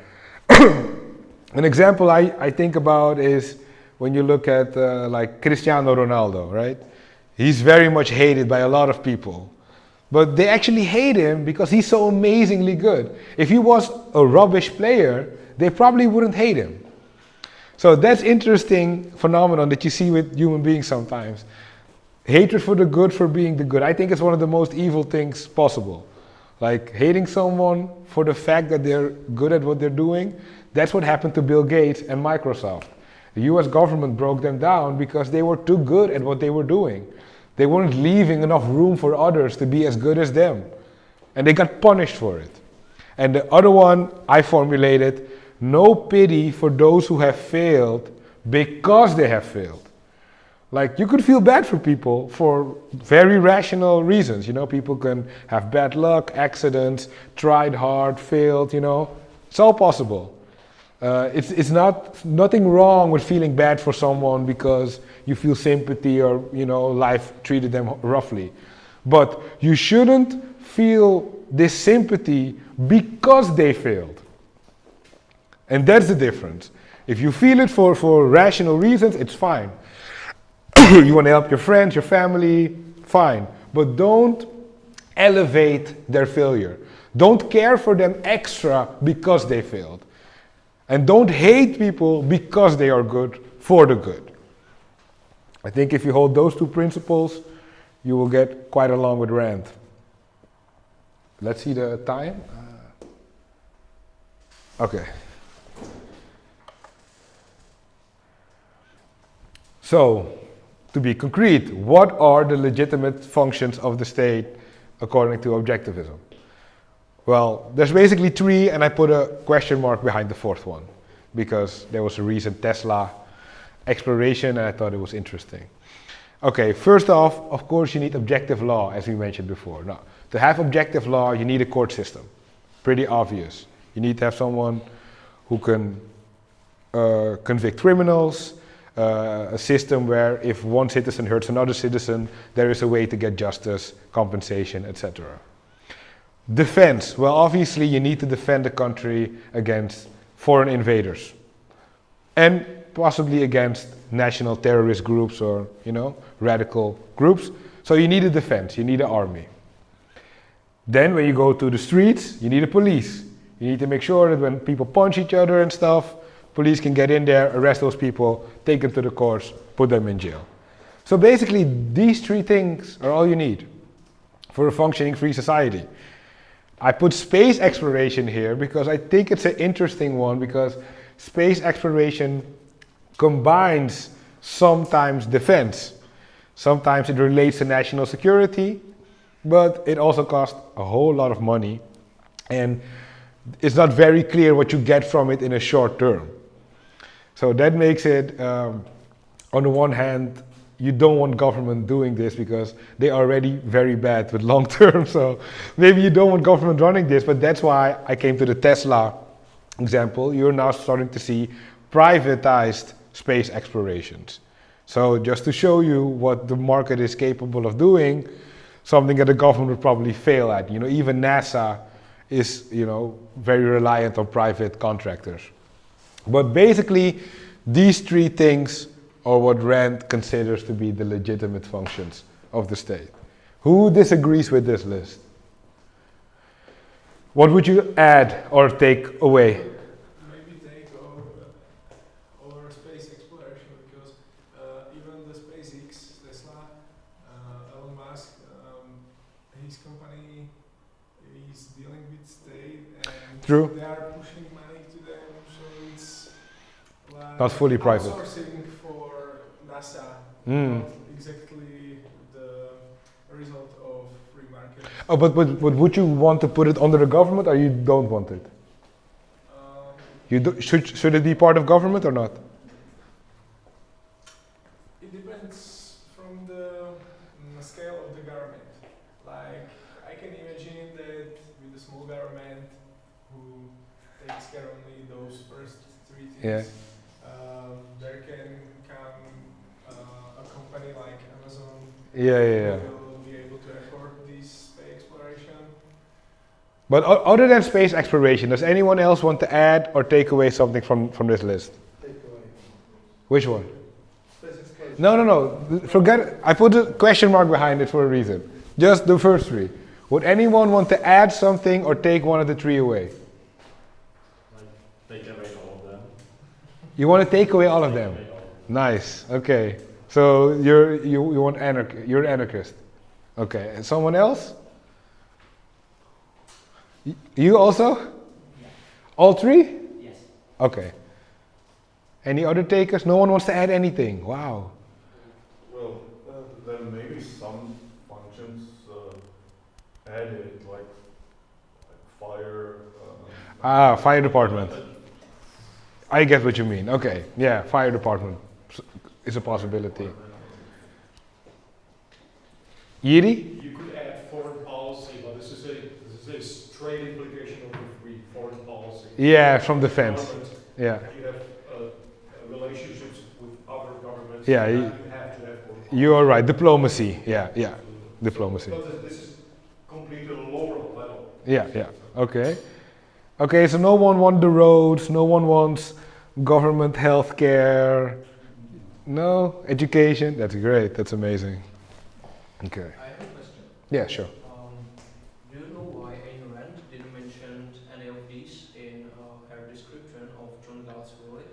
An example I think about is when you look at like Cristiano Ronaldo, right? He's very much hated by a lot of people. But they actually hate him because he's so amazingly good. If he was a rubbish player, they probably wouldn't hate him. So that's interesting phenomenon that you see with human beings sometimes. Hatred for the good, for being the good. I think it's one of the most evil things possible. Like hating someone for the fact that they're good at what they're doing. That's what happened to Bill Gates and Microsoft. The US government broke them down because they were too good at what they were doing. They weren't leaving enough room for others to be as good as them. And they got punished for it. And the other one I formulated, no pity for those who have failed because they have failed. Like, you could feel bad for people for very rational reasons. You know, people can have bad luck, accidents, tried hard, failed, you know. It's all possible. It's nothing wrong with feeling bad for someone because you feel sympathy or, you know, life treated them roughly. But you shouldn't feel this sympathy because they failed. And that's the difference. If you feel it for rational reasons, it's fine. You want to help your friends, your family, fine. But don't elevate their failure. Don't care for them extra because they failed. And don't hate people because they are good for the good. I think if you hold those two principles, you will get quite along with Rand. Let's see the time. Okay. So, to be concrete, what are the legitimate functions of the state according to objectivism? Well, there's basically three, and I put a question mark behind the fourth one because there was a recent Tesla exploration and I thought it was interesting. Okay, first off, of course, you need objective law, as we mentioned before. Now, to have objective law, you need a court system. Pretty obvious. You need to have someone who can convict criminals, a system where if one citizen hurts another citizen, there is a way to get justice, compensation, etc. Defense. Well, obviously, you need to defend the country against foreign invaders and possibly against national terrorist groups or, you know, radical groups. So you need a defense, you need an army. Then when you go to the streets, you need a police. You need to make sure that when people punch each other and stuff, police can get in there, arrest those people, take them to the courts, put them in jail. So basically, these three things are all you need for a functioning free society. I put space exploration here because I think it's an interesting one, because space exploration combines sometimes defense. Sometimes it relates to national security, but it also costs a whole lot of money, and it's not very clear what you get from it in a short term. So that makes it, on the one hand, you don't want government doing this because they're already very bad with long term. So maybe you don't want government running this, but that's why I came to the Tesla example. You're now starting to see privatized space explorations. So just to show you what the market is capable of doing, something that the government would probably fail at. You know, even NASA is, you know, very reliant on private contractors. But basically, these three things are what Rand considers to be the legitimate functions of the state. Who disagrees with this list? What would you add or take away?
Maybe take over space exploration, because even the SpaceX, Tesla, Elon Musk, his company is dealing with state, and
True.
they are pushing money to them, so it's like
Not fully private.
outsourcing for NASA,
Mm.
not exactly the result of free market.
Oh, but would you want to put it under the government, or you don't want it? Should it be part of government or not?
It depends from the scale of the government. Like, I can imagine that with a small government who takes care only those first three things, there can come a company like Amazon
Yeah.
who will be able to afford this space exploration.
But other than space exploration, does anyone else want to add or take away something from this list?
Take away.
Which one?
Space exploration.
No. Forget. I put a question mark behind it for a reason. Just the first three. Would anyone want to add something or take one of the three away?
Take away all of them.
You want to take away all of them?
Take away all of them.
Nice. Okay. So you want you're an anarchist. Okay. And someone else? You also?
Yeah.
All three?
Yes.
Okay. Any other takers? No one wants to add anything. Wow.
Well, there may be some functions added, like fire.
Fire department. I get what you mean. Okay, yeah, fire department is a possibility. Yiri?
You could add foreign policy, but this is a straight implication of the free foreign policy.
Yeah, from defense.
Government,
Yeah,
you have relationships with other governments.
Yeah,
you
you-
have to have foreign policy.
you are right. Diplomacy. Yeah, diplomacy.
But this is completely lower level.
Yeah. Okay. Okay, so no one wants the roads, no one wants government health care, no education. That's great, that's amazing. Okay.
I have a question.
Yeah, sure.
Do you know why Ayn Rand didn't mention any of these in her description of John Galt's work?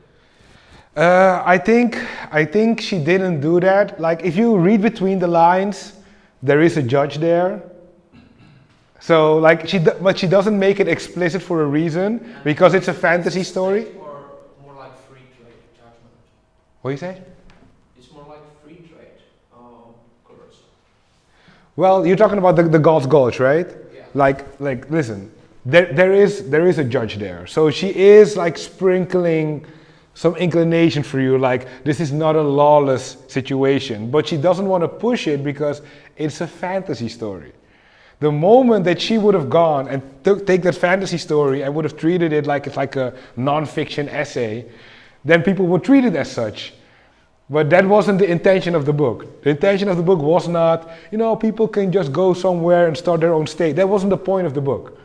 I think she didn't do that. Like, if you read between the lines, there is a judge there. So, like, but she doesn't make it explicit for a reason, because it's a fantasy story.
Or more like free trade judgment?
What do you say?
It's more like free trade course.
Well, you're talking about the Galt School, right?
Yeah.
Like, listen, there is a judge there. So she is like sprinkling some inclination for you, like this is not a lawless situation, but she doesn't want to push it because it's a fantasy story. The moment that she would have gone and take that fantasy story and would have treated it like it's like a non-fiction essay, then people would treat it as such. But that wasn't the intention of the book. The intention of the book was not, people can just go somewhere and start their own state. That wasn't the point of the book.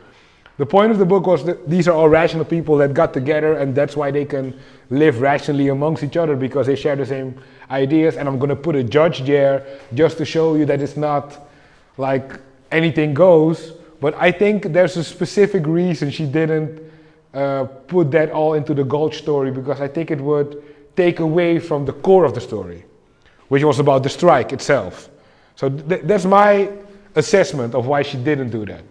The point of the book was that these are all rational people that got together, and that's why they can live rationally amongst each other, because they share the same ideas. And I'm going to put a judge there just to show you that it's not like anything goes. But I think there's a specific reason she didn't put that all into the Galt story, because I think it would take away from the core of the story, which was about the strike itself. So that's my assessment of why she didn't do that.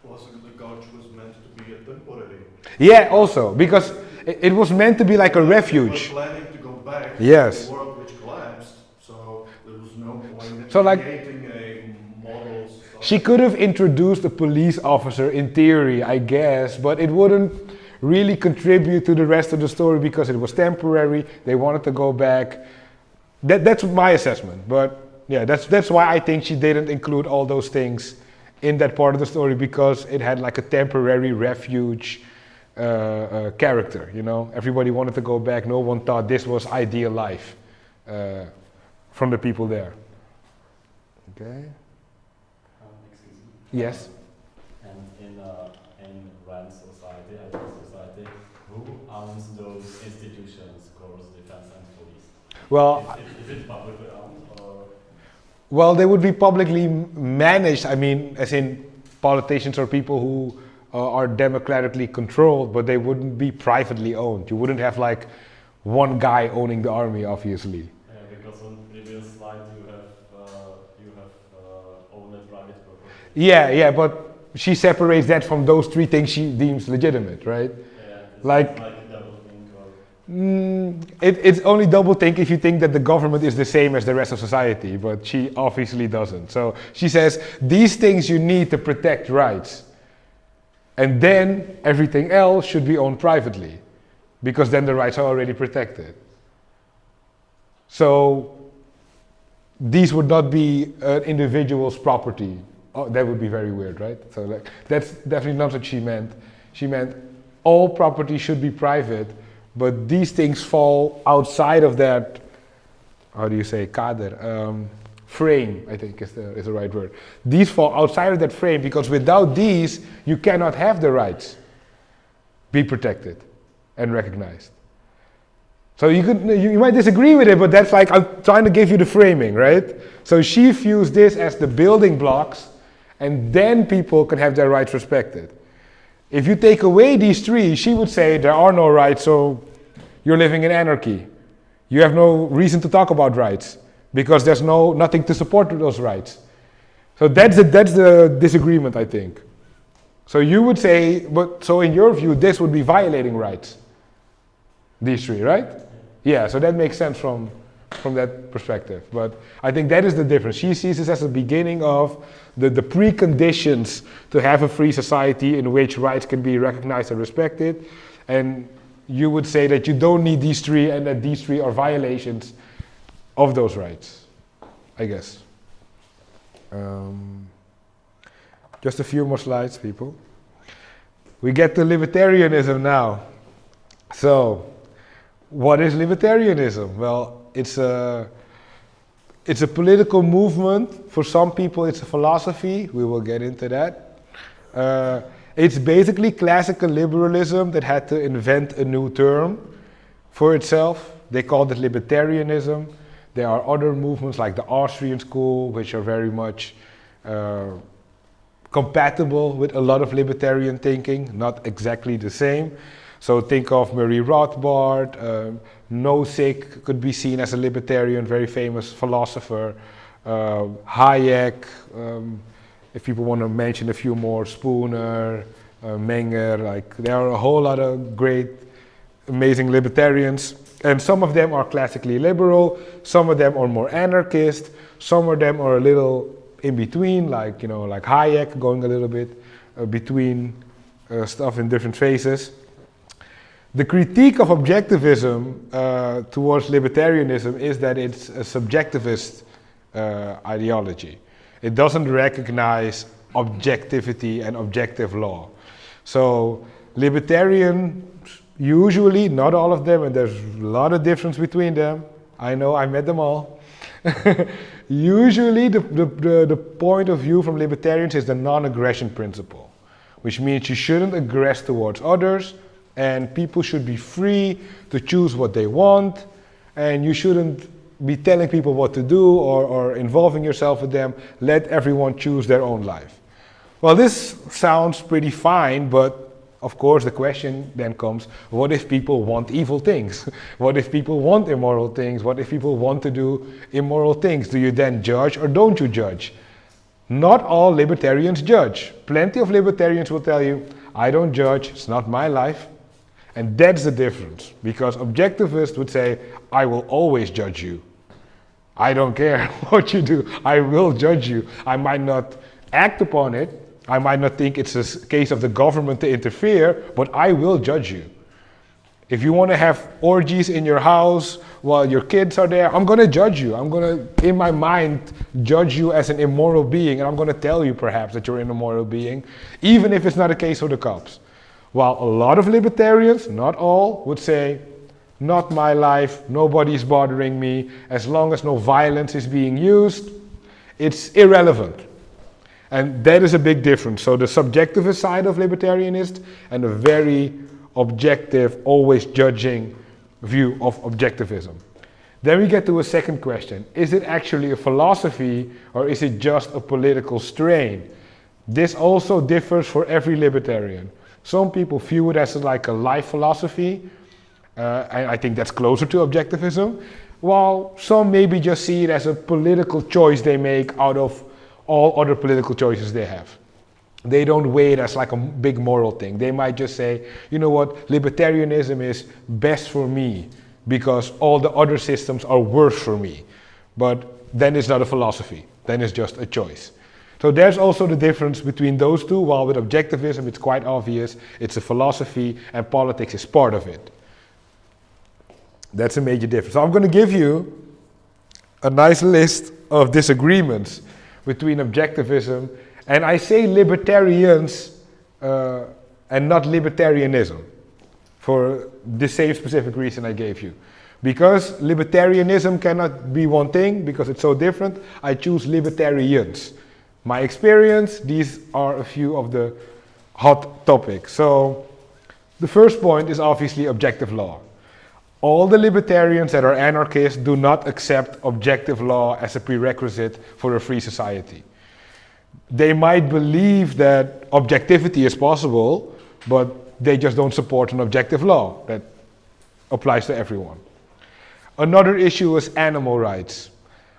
Also, the gulch was meant to be a temporary.
Yeah, also, because it was meant to be like a refuge.
They were planning to go back
Yes.
to the world which collapsed, so there was no point in
So, like,
creating a model society.
She could have introduced a police officer in theory, I guess, but it wouldn't really contribute to the rest of the story because it was temporary. They wanted to go back. That's my assessment. But yeah, that's why I think she didn't include all those things in that part of the story, because it had like a temporary refuge character. Everybody wanted to go back. No one thought this was ideal life from the people there. Okay.
Excuse me.
Yes.
And in Rand society, ideal society, who owns those institutions, courts, defense, and police?
Well,
Is it publicly owned or?
Well, they would be publicly managed. I mean, as in politicians or people who are democratically controlled, but they wouldn't be privately owned. You wouldn't have like one guy owning the army, obviously.
Because on previous slide you have owned private property.
Yeah, but she separates that from those three things she deems legitimate, right?
Yeah, it's
Like-
like a double think or.
It's only double think if you think that the government is the same as the rest of society, but she obviously doesn't. So she says, these things you need to protect rights. And then everything else should be owned privately, because then the rights are already protected. So these would not be an individual's property. Oh, that would be very weird, right? So like, that's definitely not what she meant. She meant all property should be private, but these things fall outside of that, how do you say, kader, frame, I think is the right word. These fall outside of that frame, because without these, you cannot have the rights be protected and recognized. So you might disagree with it, but that's like, I'm trying to give you the framing, right? So she views this as the building blocks, and then people can have their rights respected. If you take away these three, she would say there are no rights, so you're living in anarchy. You have no reason to talk about rights, because there's nothing to support those rights. So that's the disagreement, I think. So you would say, but so in your view, this would be violating rights. These three, right? Yeah, so that makes sense from that perspective. But I think that is the difference. She sees this as the beginning of the preconditions to have a free society in which rights can be recognized and respected. And you would say that you don't need these three and that these three are violations of those rights, I guess. Just a few more slides, people. We get to libertarianism now. So, what is libertarianism? Well, it's a political movement. For some people, it's a philosophy. We will get into that. It's basically classical liberalism that had to invent a new term for itself. They called it libertarianism. There are other movements like the Austrian school, which are very much compatible with a lot of libertarian thinking, not exactly the same. So think of Murray Rothbard, Nozick could be seen as a libertarian, very famous philosopher, Hayek, if people want to mention a few more, Spooner, Menger, like there are a whole lot of great, amazing libertarians. And some of them are classically liberal, some of them are more anarchist, some of them are a little in between, like, you know, like Hayek going a little bit between stuff in different phases. The critique of objectivism towards libertarianism is that it's a subjectivist ideology. It doesn't recognize objectivity and objective law. So libertarian, usually, not all of them, and there's a lot of difference between them. I know, I met them all. Usually the point of view from libertarians is the non-aggression principle, which means you shouldn't aggress towards others, and people should be free to choose what they want, and you shouldn't be telling people what to do or involving yourself with them. Let everyone choose their own life. Well, this sounds pretty fine, but of course the question then comes, what if people want evil things? What if people want immoral things? What if people want to do immoral things? Do you then judge or don't you judge? Not all libertarians judge. Plenty of libertarians will tell you, I don't judge, it's not my life. And that's the difference, because objectivists would say, I will always judge you. I don't care what you do, I will judge you. I might not act upon it, I might not think it's a case of the government to interfere, but I will judge you. If you want to have orgies in your house while your kids are there, I'm going to judge you. I'm going to, in my mind, judge you as an immoral being, and I'm going to tell you perhaps that you're an immoral being, even if it's not a case for the cops. While a lot of libertarians, not all, would say, not my life, nobody's bothering me, as long as no violence is being used, it's irrelevant. And that is a big difference. So the subjectivist side of libertarianist and a very objective, always judging view of objectivism. Then we get to a second question. Is it actually a philosophy or is it just a political strain? This also differs for every libertarian. Some people view it as like a life philosophy, and I think that's closer to objectivism, while some maybe just see it as a political choice they make out of all other political choices they have. They don't weigh it as like a big moral thing. They might just say, you know what, libertarianism is best for me because all the other systems are worse for me. But then it's not a philosophy, then it's just a choice. So there's also the difference between those two, while with objectivism it's quite obvious, it's a philosophy and politics is part of it. That's a major difference. So I'm going to give you a nice list of disagreements between objectivism, and I say libertarians and not libertarianism for the same specific reason I gave you. Because libertarianism cannot be one thing, because it's so different, I choose libertarians. My experience, these are a few of the hot topics. So the first point is obviously objective law. All the libertarians that are anarchists do not accept objective law as a prerequisite for a free society. They might believe that objectivity is possible, but they just don't support an objective law that applies to everyone. Another issue is animal rights.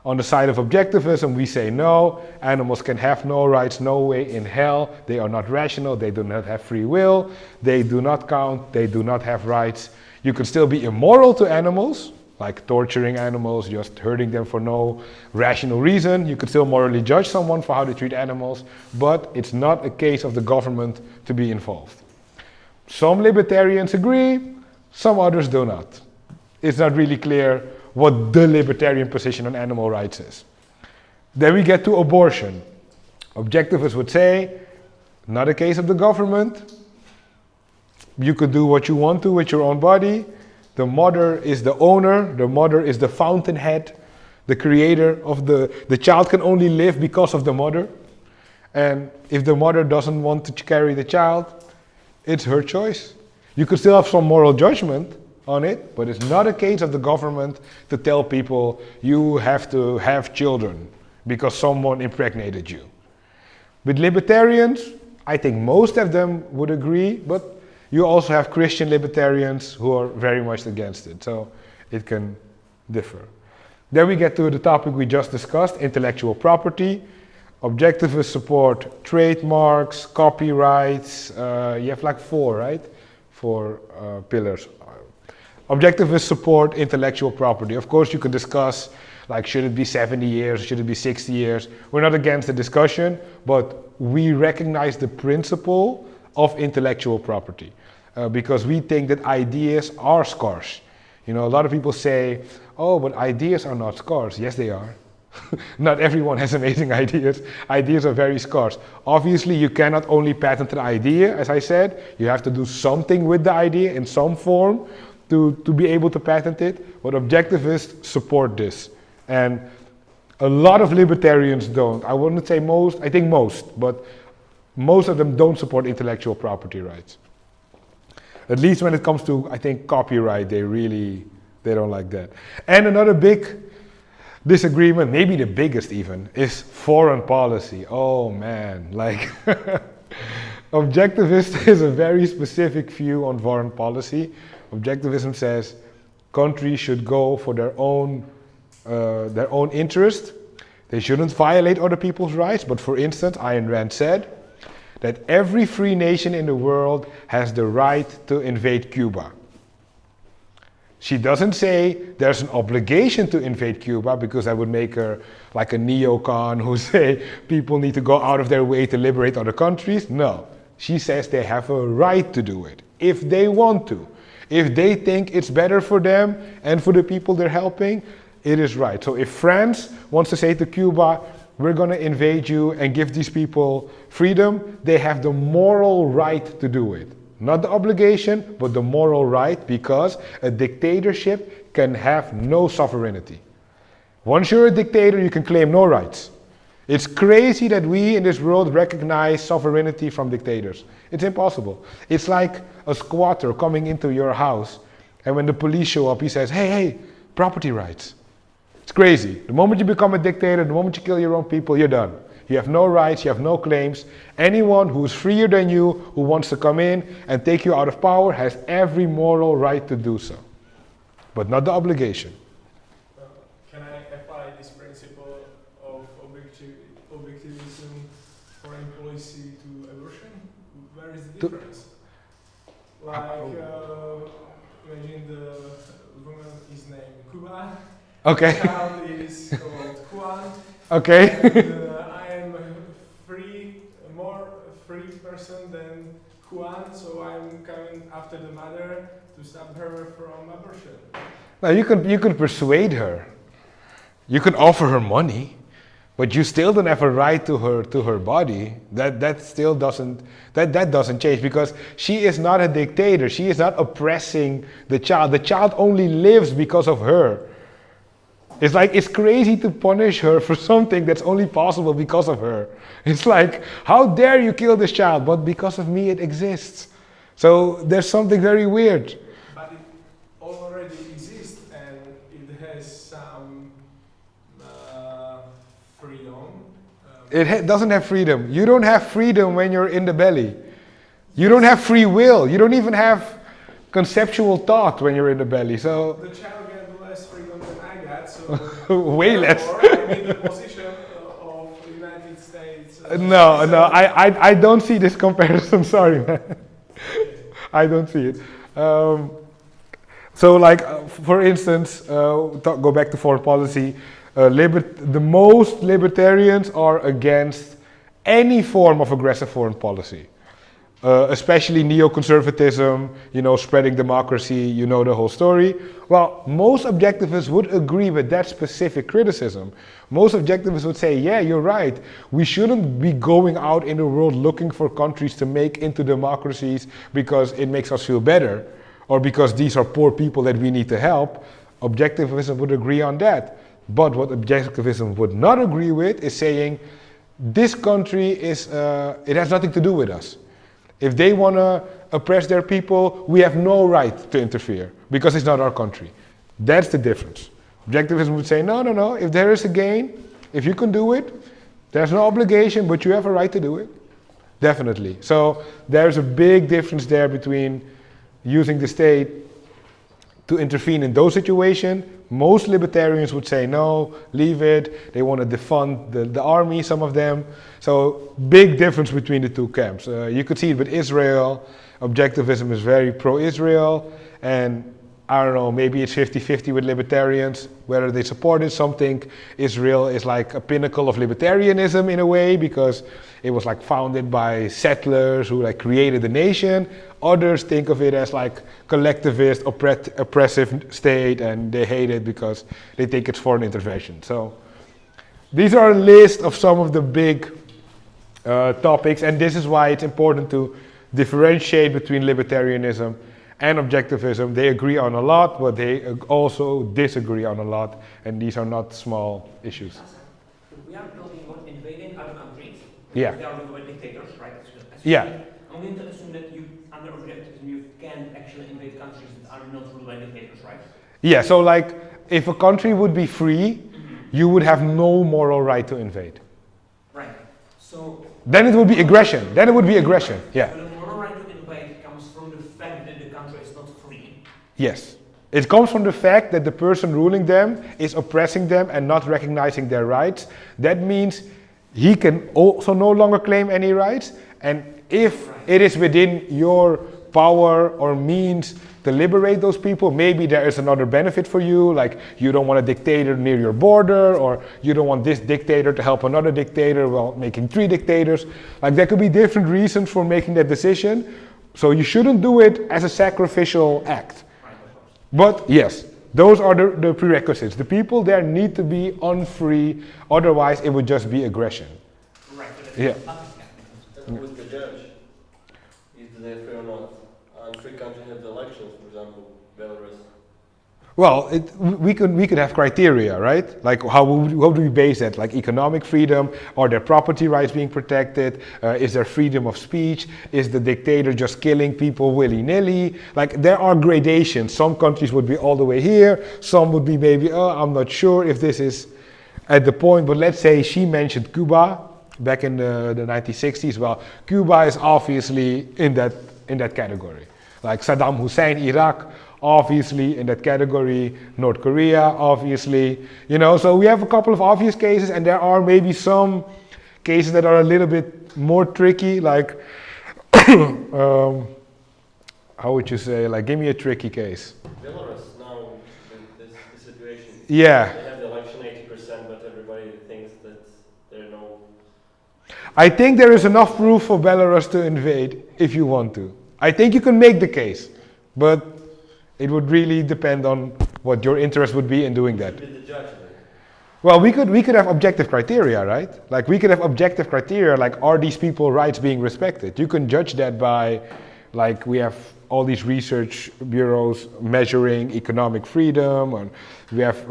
On the side of objectivism, we say no, animals can have no rights, no way in hell. They are not rational, they do not have free will, they do not count, they do not have rights. You can still be immoral to animals, like torturing animals, just hurting them for no rational reason. You could still morally judge someone for how they treat animals, but it's not a case of the government to be involved. Some libertarians agree, Some others do not. It's not really clear what the libertarian position on animal rights is. Then we get to abortion. Objectivists would say, not a case of the government. You could do what you want to with your own body. The mother is the owner. The mother is the fountainhead, the creator of the child can only live because of the mother. And if the mother doesn't want to carry the child, it's her choice. You could still have some moral judgment on it, but it's not a case of the government to tell people you have to have children because someone impregnated you. With libertarians, I think most of them would agree, but you also have Christian libertarians who are very much against it, so it can differ. Then we get to the topic we just discussed, intellectual property. Objectivists support trademarks, copyrights, you have like 4, right? 4 pillars. Objectivists support intellectual property. Of course, you could discuss, like, should it be 70 years, should it be 60 years? We're not against the discussion, but we recognize the principle of intellectual property because we think that ideas are scarce. You know, a lot of people say, oh, but ideas are not scarce. Yes, they are. Not everyone has amazing ideas. Ideas are very scarce. Obviously, you cannot only patent an idea, as I said. You have to do something with the idea in some form to be able to patent it. But objectivists support this. And a lot of libertarians don't. I wouldn't say most, I think most, but most of them don't support intellectual property rights. At least when it comes to, I think, copyright, they don't like that. And another big disagreement, maybe the biggest even, is foreign policy. Oh man, like objectivist is a very specific view on foreign policy. Objectivism says countries should go for their own interest. They shouldn't violate other people's rights, but for instance, Ayn Rand said that every free nation in the world has the right to invade Cuba. She doesn't say there's an obligation to invade Cuba because that would make her like a neocon who say people need to go out of their way to liberate other countries. No, she says they have a right to do it if they want to. If they think it's better for them and for the people they're helping, it is right. So if France wants to say to Cuba, we're going to invade you and give these people freedom, they have the moral right to do it. Not the obligation, but the moral right, because a dictatorship can have no sovereignty. Once you're a dictator, you can claim no rights. It's crazy that we in this world recognize sovereignty from dictators. It's impossible. It's like a squatter coming into your house, and when the police show up, he says, hey, property rights. It's crazy. The moment you become a dictator, the moment you kill your own people, you're done. You have no rights, you have no claims. Anyone who's freer than you, who wants to come in and take you out of power, has every moral right to do so, but not the obligation.
Can I apply this principle of objectivism, foreign policy to abortion? Where is the difference? Imagine the woman is named Cuba.
Okay.
The child is called Juan.
Okay.
And, I am a more free person than Juan, so I'm coming after the mother to stop her from abortion.
Now you can persuade her. You can offer her money, but you still don't have a right to her body. That still doesn't change because she is not a dictator. She is not oppressing the child. The child only lives because of her. It's like, it's crazy to punish her for something that's only possible because of her. It's like, how dare you kill this child? But because of me, it exists. So there's something very weird.
But it already exists and it has some freedom.
It doesn't have freedom. You don't have freedom when you're in the belly. You don't have free will. You don't even have conceptual thought when you're in the belly. So
the child gets less freedom than I got, so
way less.
I'm in the position of the United States.
No, I don't see this comparison. Sorry, man. I don't see it. So, like, for instance, go back to foreign policy. The most libertarians are against any form of aggressive foreign policy. especially neoconservatism, spreading democracy, the whole story. Well, most objectivists would agree with that specific criticism. Most objectivists would say, yeah, you're right. We shouldn't be going out in the world looking for countries to make into democracies because it makes us feel better, or because these are poor people that we need to help. Objectivism would agree on that. But what objectivism would not agree with is saying, this country it has nothing to do with us. If they want to oppress their people, we have no right to interfere because it's not our country. That's the difference. Objectivism would say, no, if there is a gain, if you can do it, there's no obligation, but you have a right to do it. Definitely. So there's a big difference there between using the state to intervene in those situations. Most libertarians would say no, leave it. They want to defund the army, some of them. So big difference between the two camps. You could see it with Israel. Objectivism is very pro-Israel, and I don't know, maybe it's 50-50 with libertarians, whether they support it. Some think Israel is like a pinnacle of libertarianism in a way, because it was like founded by settlers who like created the nation. Others think of it as like collectivist, oppressive state, and they hate it because they think it's foreign intervention. So these are a list of some of the big topics, and this is why it's important to differentiate between libertarianism and objectivism. They agree on a lot, but they also disagree on a lot, and these are not small issues.
We are talking about invading other countries.
Yeah.
They are about dictators, right?
Yeah.
I'm going to assume that you, under objectivism, you can actually invade countries that are not ruled by dictators, right?
Yeah, so like, if a country would be free, you would have no moral right to invade.
Right. So
Then it would be aggression. Yeah.
So the moral right to invade comes from the fact that the country is not free.
Yes. It comes from the fact that the person ruling them is oppressing them and not recognizing their rights. That means he can also no longer claim any rights. And if it is within your power or means to liberate those people, maybe there is another benefit for you, like you don't want a dictator near your border, or you don't want this dictator to help another dictator while making 3 dictators. Like there could be different reasons for making that decision. So you shouldn't do it as a sacrificial act. But yes, those are the prerequisites. The people there need to be unfree, otherwise it would just be aggression.
Right.
Yeah.
And with the judge, is they free or not? And free countries have the elections, for example, Belarus.
Well, we could have criteria, right? Like how do we base that? Like economic freedom, are their property rights being protected? Is there freedom of speech? Is the dictator just killing people willy-nilly? Like there are gradations. Some countries would be all the way here. Some would be maybe, I'm not sure if this is at the point. But let's say she mentioned Cuba back in the 1960s. Well, Cuba is obviously in that category. Like Saddam Hussein, Iraq, obviously in that category. North Korea, obviously. So we have a couple of obvious cases, and there are maybe some cases that are a little bit more tricky, like, how would you say, like, give me a tricky case.
Belarus now, this situation.
Yeah.
They have the election 80%, but everybody thinks that there are no...
I think there is enough proof for Belarus to invade if you want to. I think you can make the case, but it would really depend on what your interest would be in doing that.
Should be the judge then.
Well, we could have objective criteria, right? Like we could have objective criteria, like are these people's rights being respected? You can judge that by, like we have all these research bureaus measuring economic freedom, and we have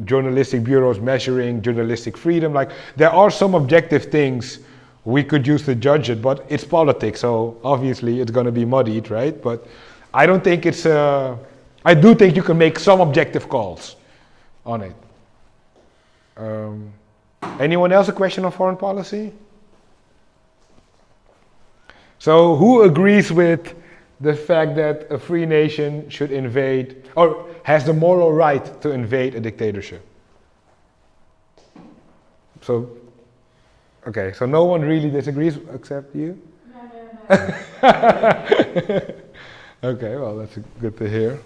journalistic bureaus measuring journalistic freedom. Like there are some objective things we could use to judge it, but it's politics, so obviously it's going to be muddied, right? But I don't think it's, I do think you can make some objective calls on it. Anyone else a question on foreign policy? So who agrees with the fact that a free nation should invade, or has the moral right to invade a dictatorship? So, okay, so no one really disagrees except you? No. Okay, well, that's good to hear.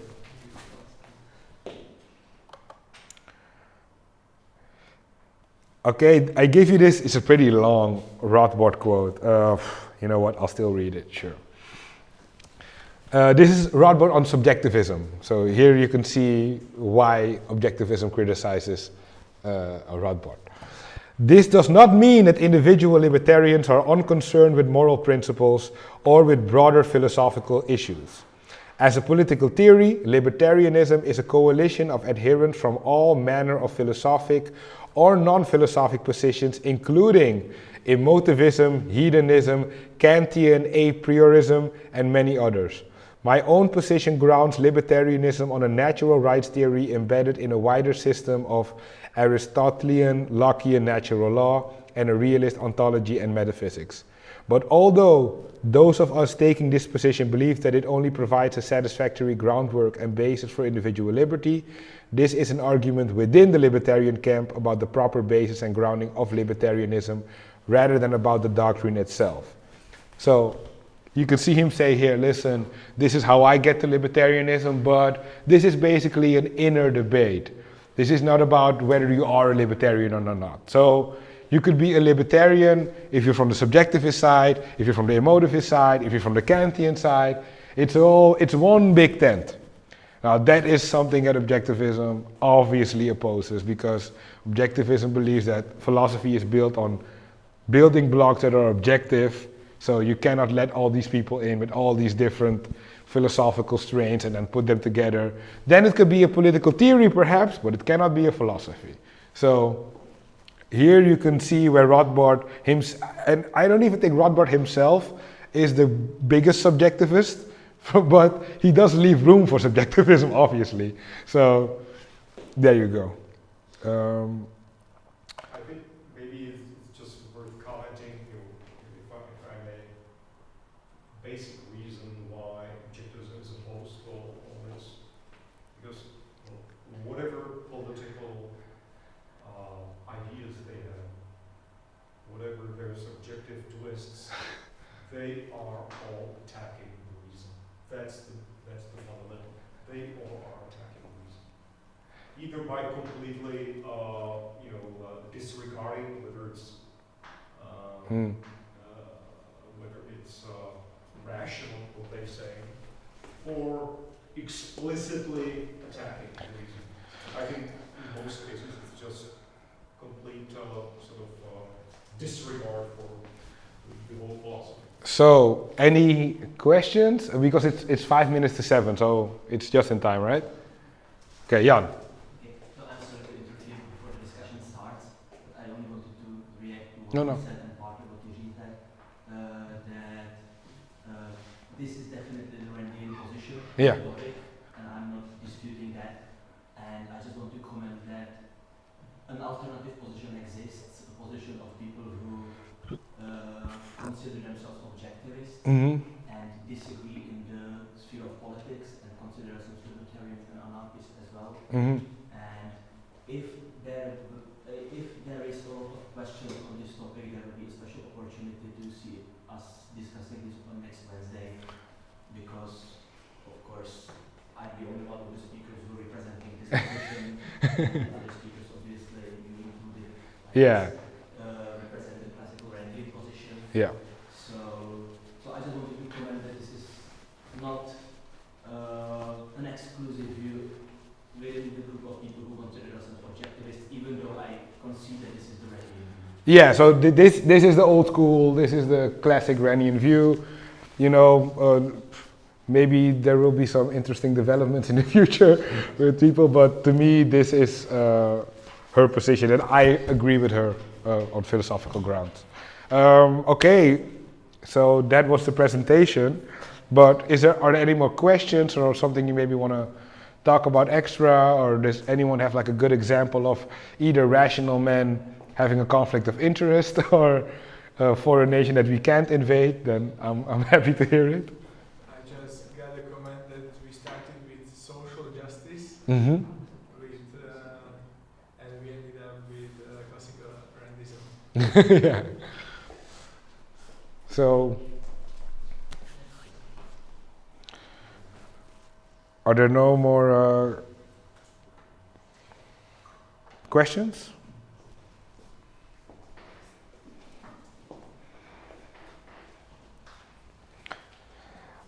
Okay, I gave you this. It's a pretty long Rothbard quote. You know what? I'll still read it, sure. This is Rothbard on subjectivism. So here you can see why objectivism criticizes Rothbard. This does not mean that individual libertarians are unconcerned with moral principles or with broader philosophical issues. As a political theory, libertarianism is a coalition of adherents from all manner of philosophic or non-philosophic positions, including emotivism, hedonism, Kantian a priorism, and many others. My own position grounds libertarianism on a natural rights theory embedded in a wider system of Aristotelian, Lockean natural law, and a realist ontology and metaphysics. But although those of us taking this position believe that it only provides a satisfactory groundwork and basis for individual liberty, this is an argument within the libertarian camp about the proper basis and grounding of libertarianism rather than about the doctrine itself. So you can see him say here, listen, this is how I get to libertarianism, but this is basically an inner debate. This is not about whether you are a libertarian or not. So you could be a libertarian if you're from the subjectivist side, if you're from the emotivist side, if you're from the Kantian side. It's one big tent. Now that is something that objectivism obviously opposes, because objectivism believes that philosophy is built on building blocks that are objective. So you cannot let all these people in with all these different philosophical strains and then put them together. Then it could be a political theory perhaps, but it cannot be a philosophy. So here you can see where Rothbard, and I don't even think Rothbard himself is the biggest subjectivist, but he does leave room for subjectivism, obviously. So there you go.
I think maybe it's just worth commenting, if I may, basic reason why objectivism is opposed to all this, because whatever political ideas they have, whatever their subjective twists, they are all attacking the reason. That's the fundamental. They all are attacking the reason, either by completely disregarding whether it's rational what they say, or explicitly attacking the reason. I think in most cases it's just complete disregard for the whole philosophy.
So, any questions? Because it's 5 minutes to 7, so it's just in time, right? Okay, Jan.
Okay, so I'm sorry to interfere before the discussion starts, but I only wanted to react to what
No.
you said and part of what you said, that this is definitely the Randian position of
Yeah.
the topic, and I'm not disputing that. And I just want to comment that an alternative position exists, a position of people who consider themselves objectivists and disagree in the sphere of politics and consider themselves libertarians and anarchists as well. And if there is a lot of questions on this topic, there will be a special opportunity to see us discussing this on next Wednesday, because of course I'm the only one of the speakers who are representing this position. And other speakers obviously you included.
Yeah.
Represent the classical Randian position.
Yeah.
So I just wanted to comment that this is not an exclusive view within the group of people who consider themselves objectivists, even though I concede that this is the Randian view.
Yeah, so this is the old school, this is the classic Randian view. You know, maybe there will be some interesting developments in the future with people, but to me this is her position, and I agree with her on philosophical grounds. Okay, so that was the presentation, but are there any more questions or something you maybe want to talk about extra, or does anyone have like a good example of either rational men having a conflict of interest or for a nation that we can't invade? Then I'm happy to hear it.
I just got a comment that we started with social justice,
Mm-hmm.
and we ended up with classical Randism.
Yeah. So, are there no more questions?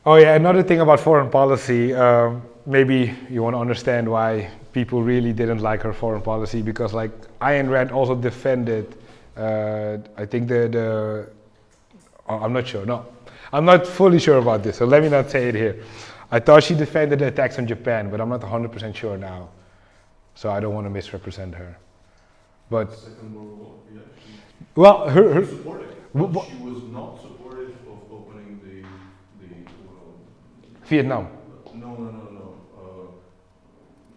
Oh yeah, another thing about foreign policy. Maybe you want to understand why people really didn't like her foreign policy, because like Ayn Rand also defended. I think I'm not sure. No, I'm not fully sure about this. So let me not say it here. I thought she defended the attacks on Japan, but I'm not 100% sure now. So I don't want to misrepresent her. But
Second World War, yeah.
well, her
She supported,
w-
but
w-
she was not supportive of opening the
Vietnam.
no.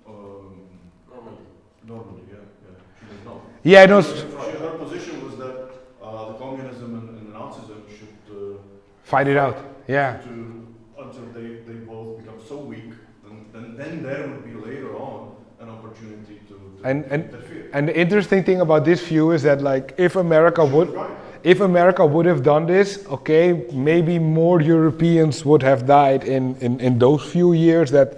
Normandy.
Normandy, yeah. She was not.
Yeah, no.
Her position was that the communism and Nazism should
Fight it out. Yeah.
Until they both become so weak, then there would be later on an opportunity to
And
interfere.
and the interesting thing about this view is that like if America would have done this, okay, maybe more Europeans would have died in those few years that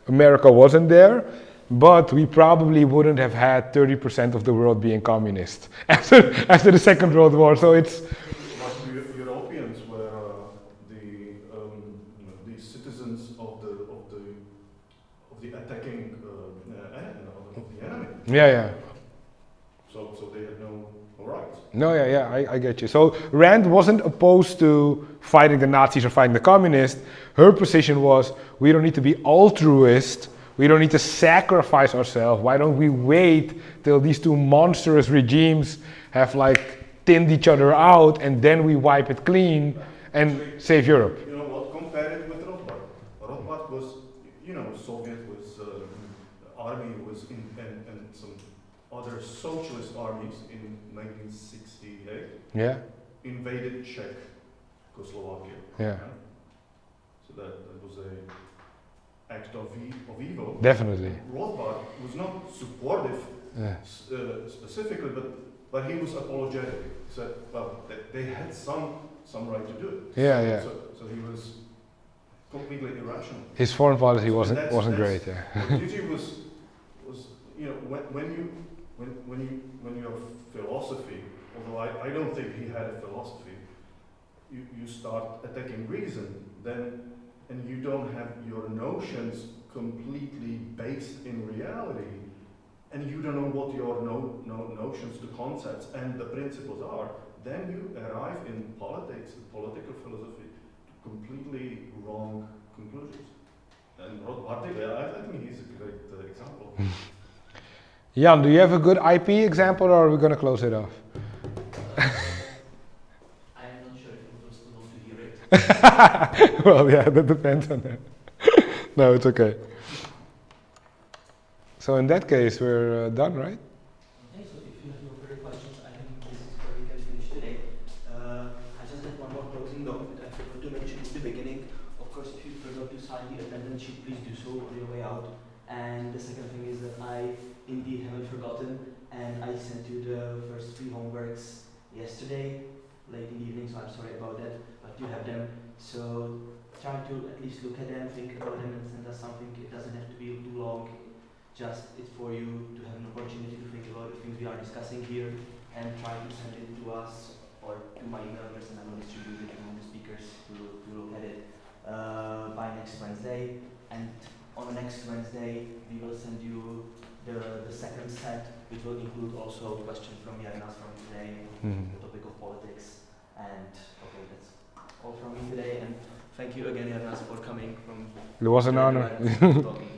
America wasn't there, but we probably wouldn't have had 30% of the world being communist after the Second World War. So it's
Like Europeans were the citizens of the attacking of the enemy.
yeah.
So they had no rights.
No, I get you. So Rand wasn't opposed to fighting the Nazis or fighting the communists. Her position was, we don't need to be altruist. We don't need to sacrifice ourselves. Why don't we wait till these two monstrous regimes have like thinned each other out, and then we wipe it clean and save Europe?
You know what? Compare it with Rothbard. Rothbard was, Soviet was, army was and some other socialist armies in 1968
Yeah,
invaded Czechoslovakia.
yeah,
Right? So that was a act of evil.
definitely.
Rothbard was not supportive
Yeah.
specifically, but he was apologetic. He said, well, they had some right to do it.
Yeah.
So he was completely irrational.
His foreign policy wasn't
That's-
great. Yeah.
What Gigi was when your philosophy, although I don't think he had a philosophy, you start attacking reason, and you don't have your notions completely based in reality, and you don't know what your notions, the concepts, and the principles are, then you arrive in politics, political philosophy, to completely wrong conclusions. And Rothbard, I think he's a great example.
Jan, do you have a good IP example, or are we going to close it off?
I am not sure if it was still to hear it.
Well, yeah, that depends on that. No, it's okay. So in that case, we're done, right?
Okay, so if you have no further questions, I think this is where we can finish today. I just had one more closing note that I forgot to mention in the beginning. Of course, if you forgot to sign the attendance sheet, please do so on your way out. And the second thing is that I indeed haven't forgotten, and I sent you the first 3 homeworks yesterday, late in the evening, so I'm sorry about that, but you have them. So try to at least look at them, think about them, and send us something. It doesn't have to be too long. Just it's for you to have an opportunity to think about the things we are discussing here, and try to send it to us or to my email address, and I will distribute it among the speakers to look at it by next Wednesday. And on next Wednesday, we will send you the second set, which will include also questions from Jarnas from today, the topic of politics. And okay, that's all from me today. And thank you again, Jarnas, for coming from.
It was an honor.
Talking.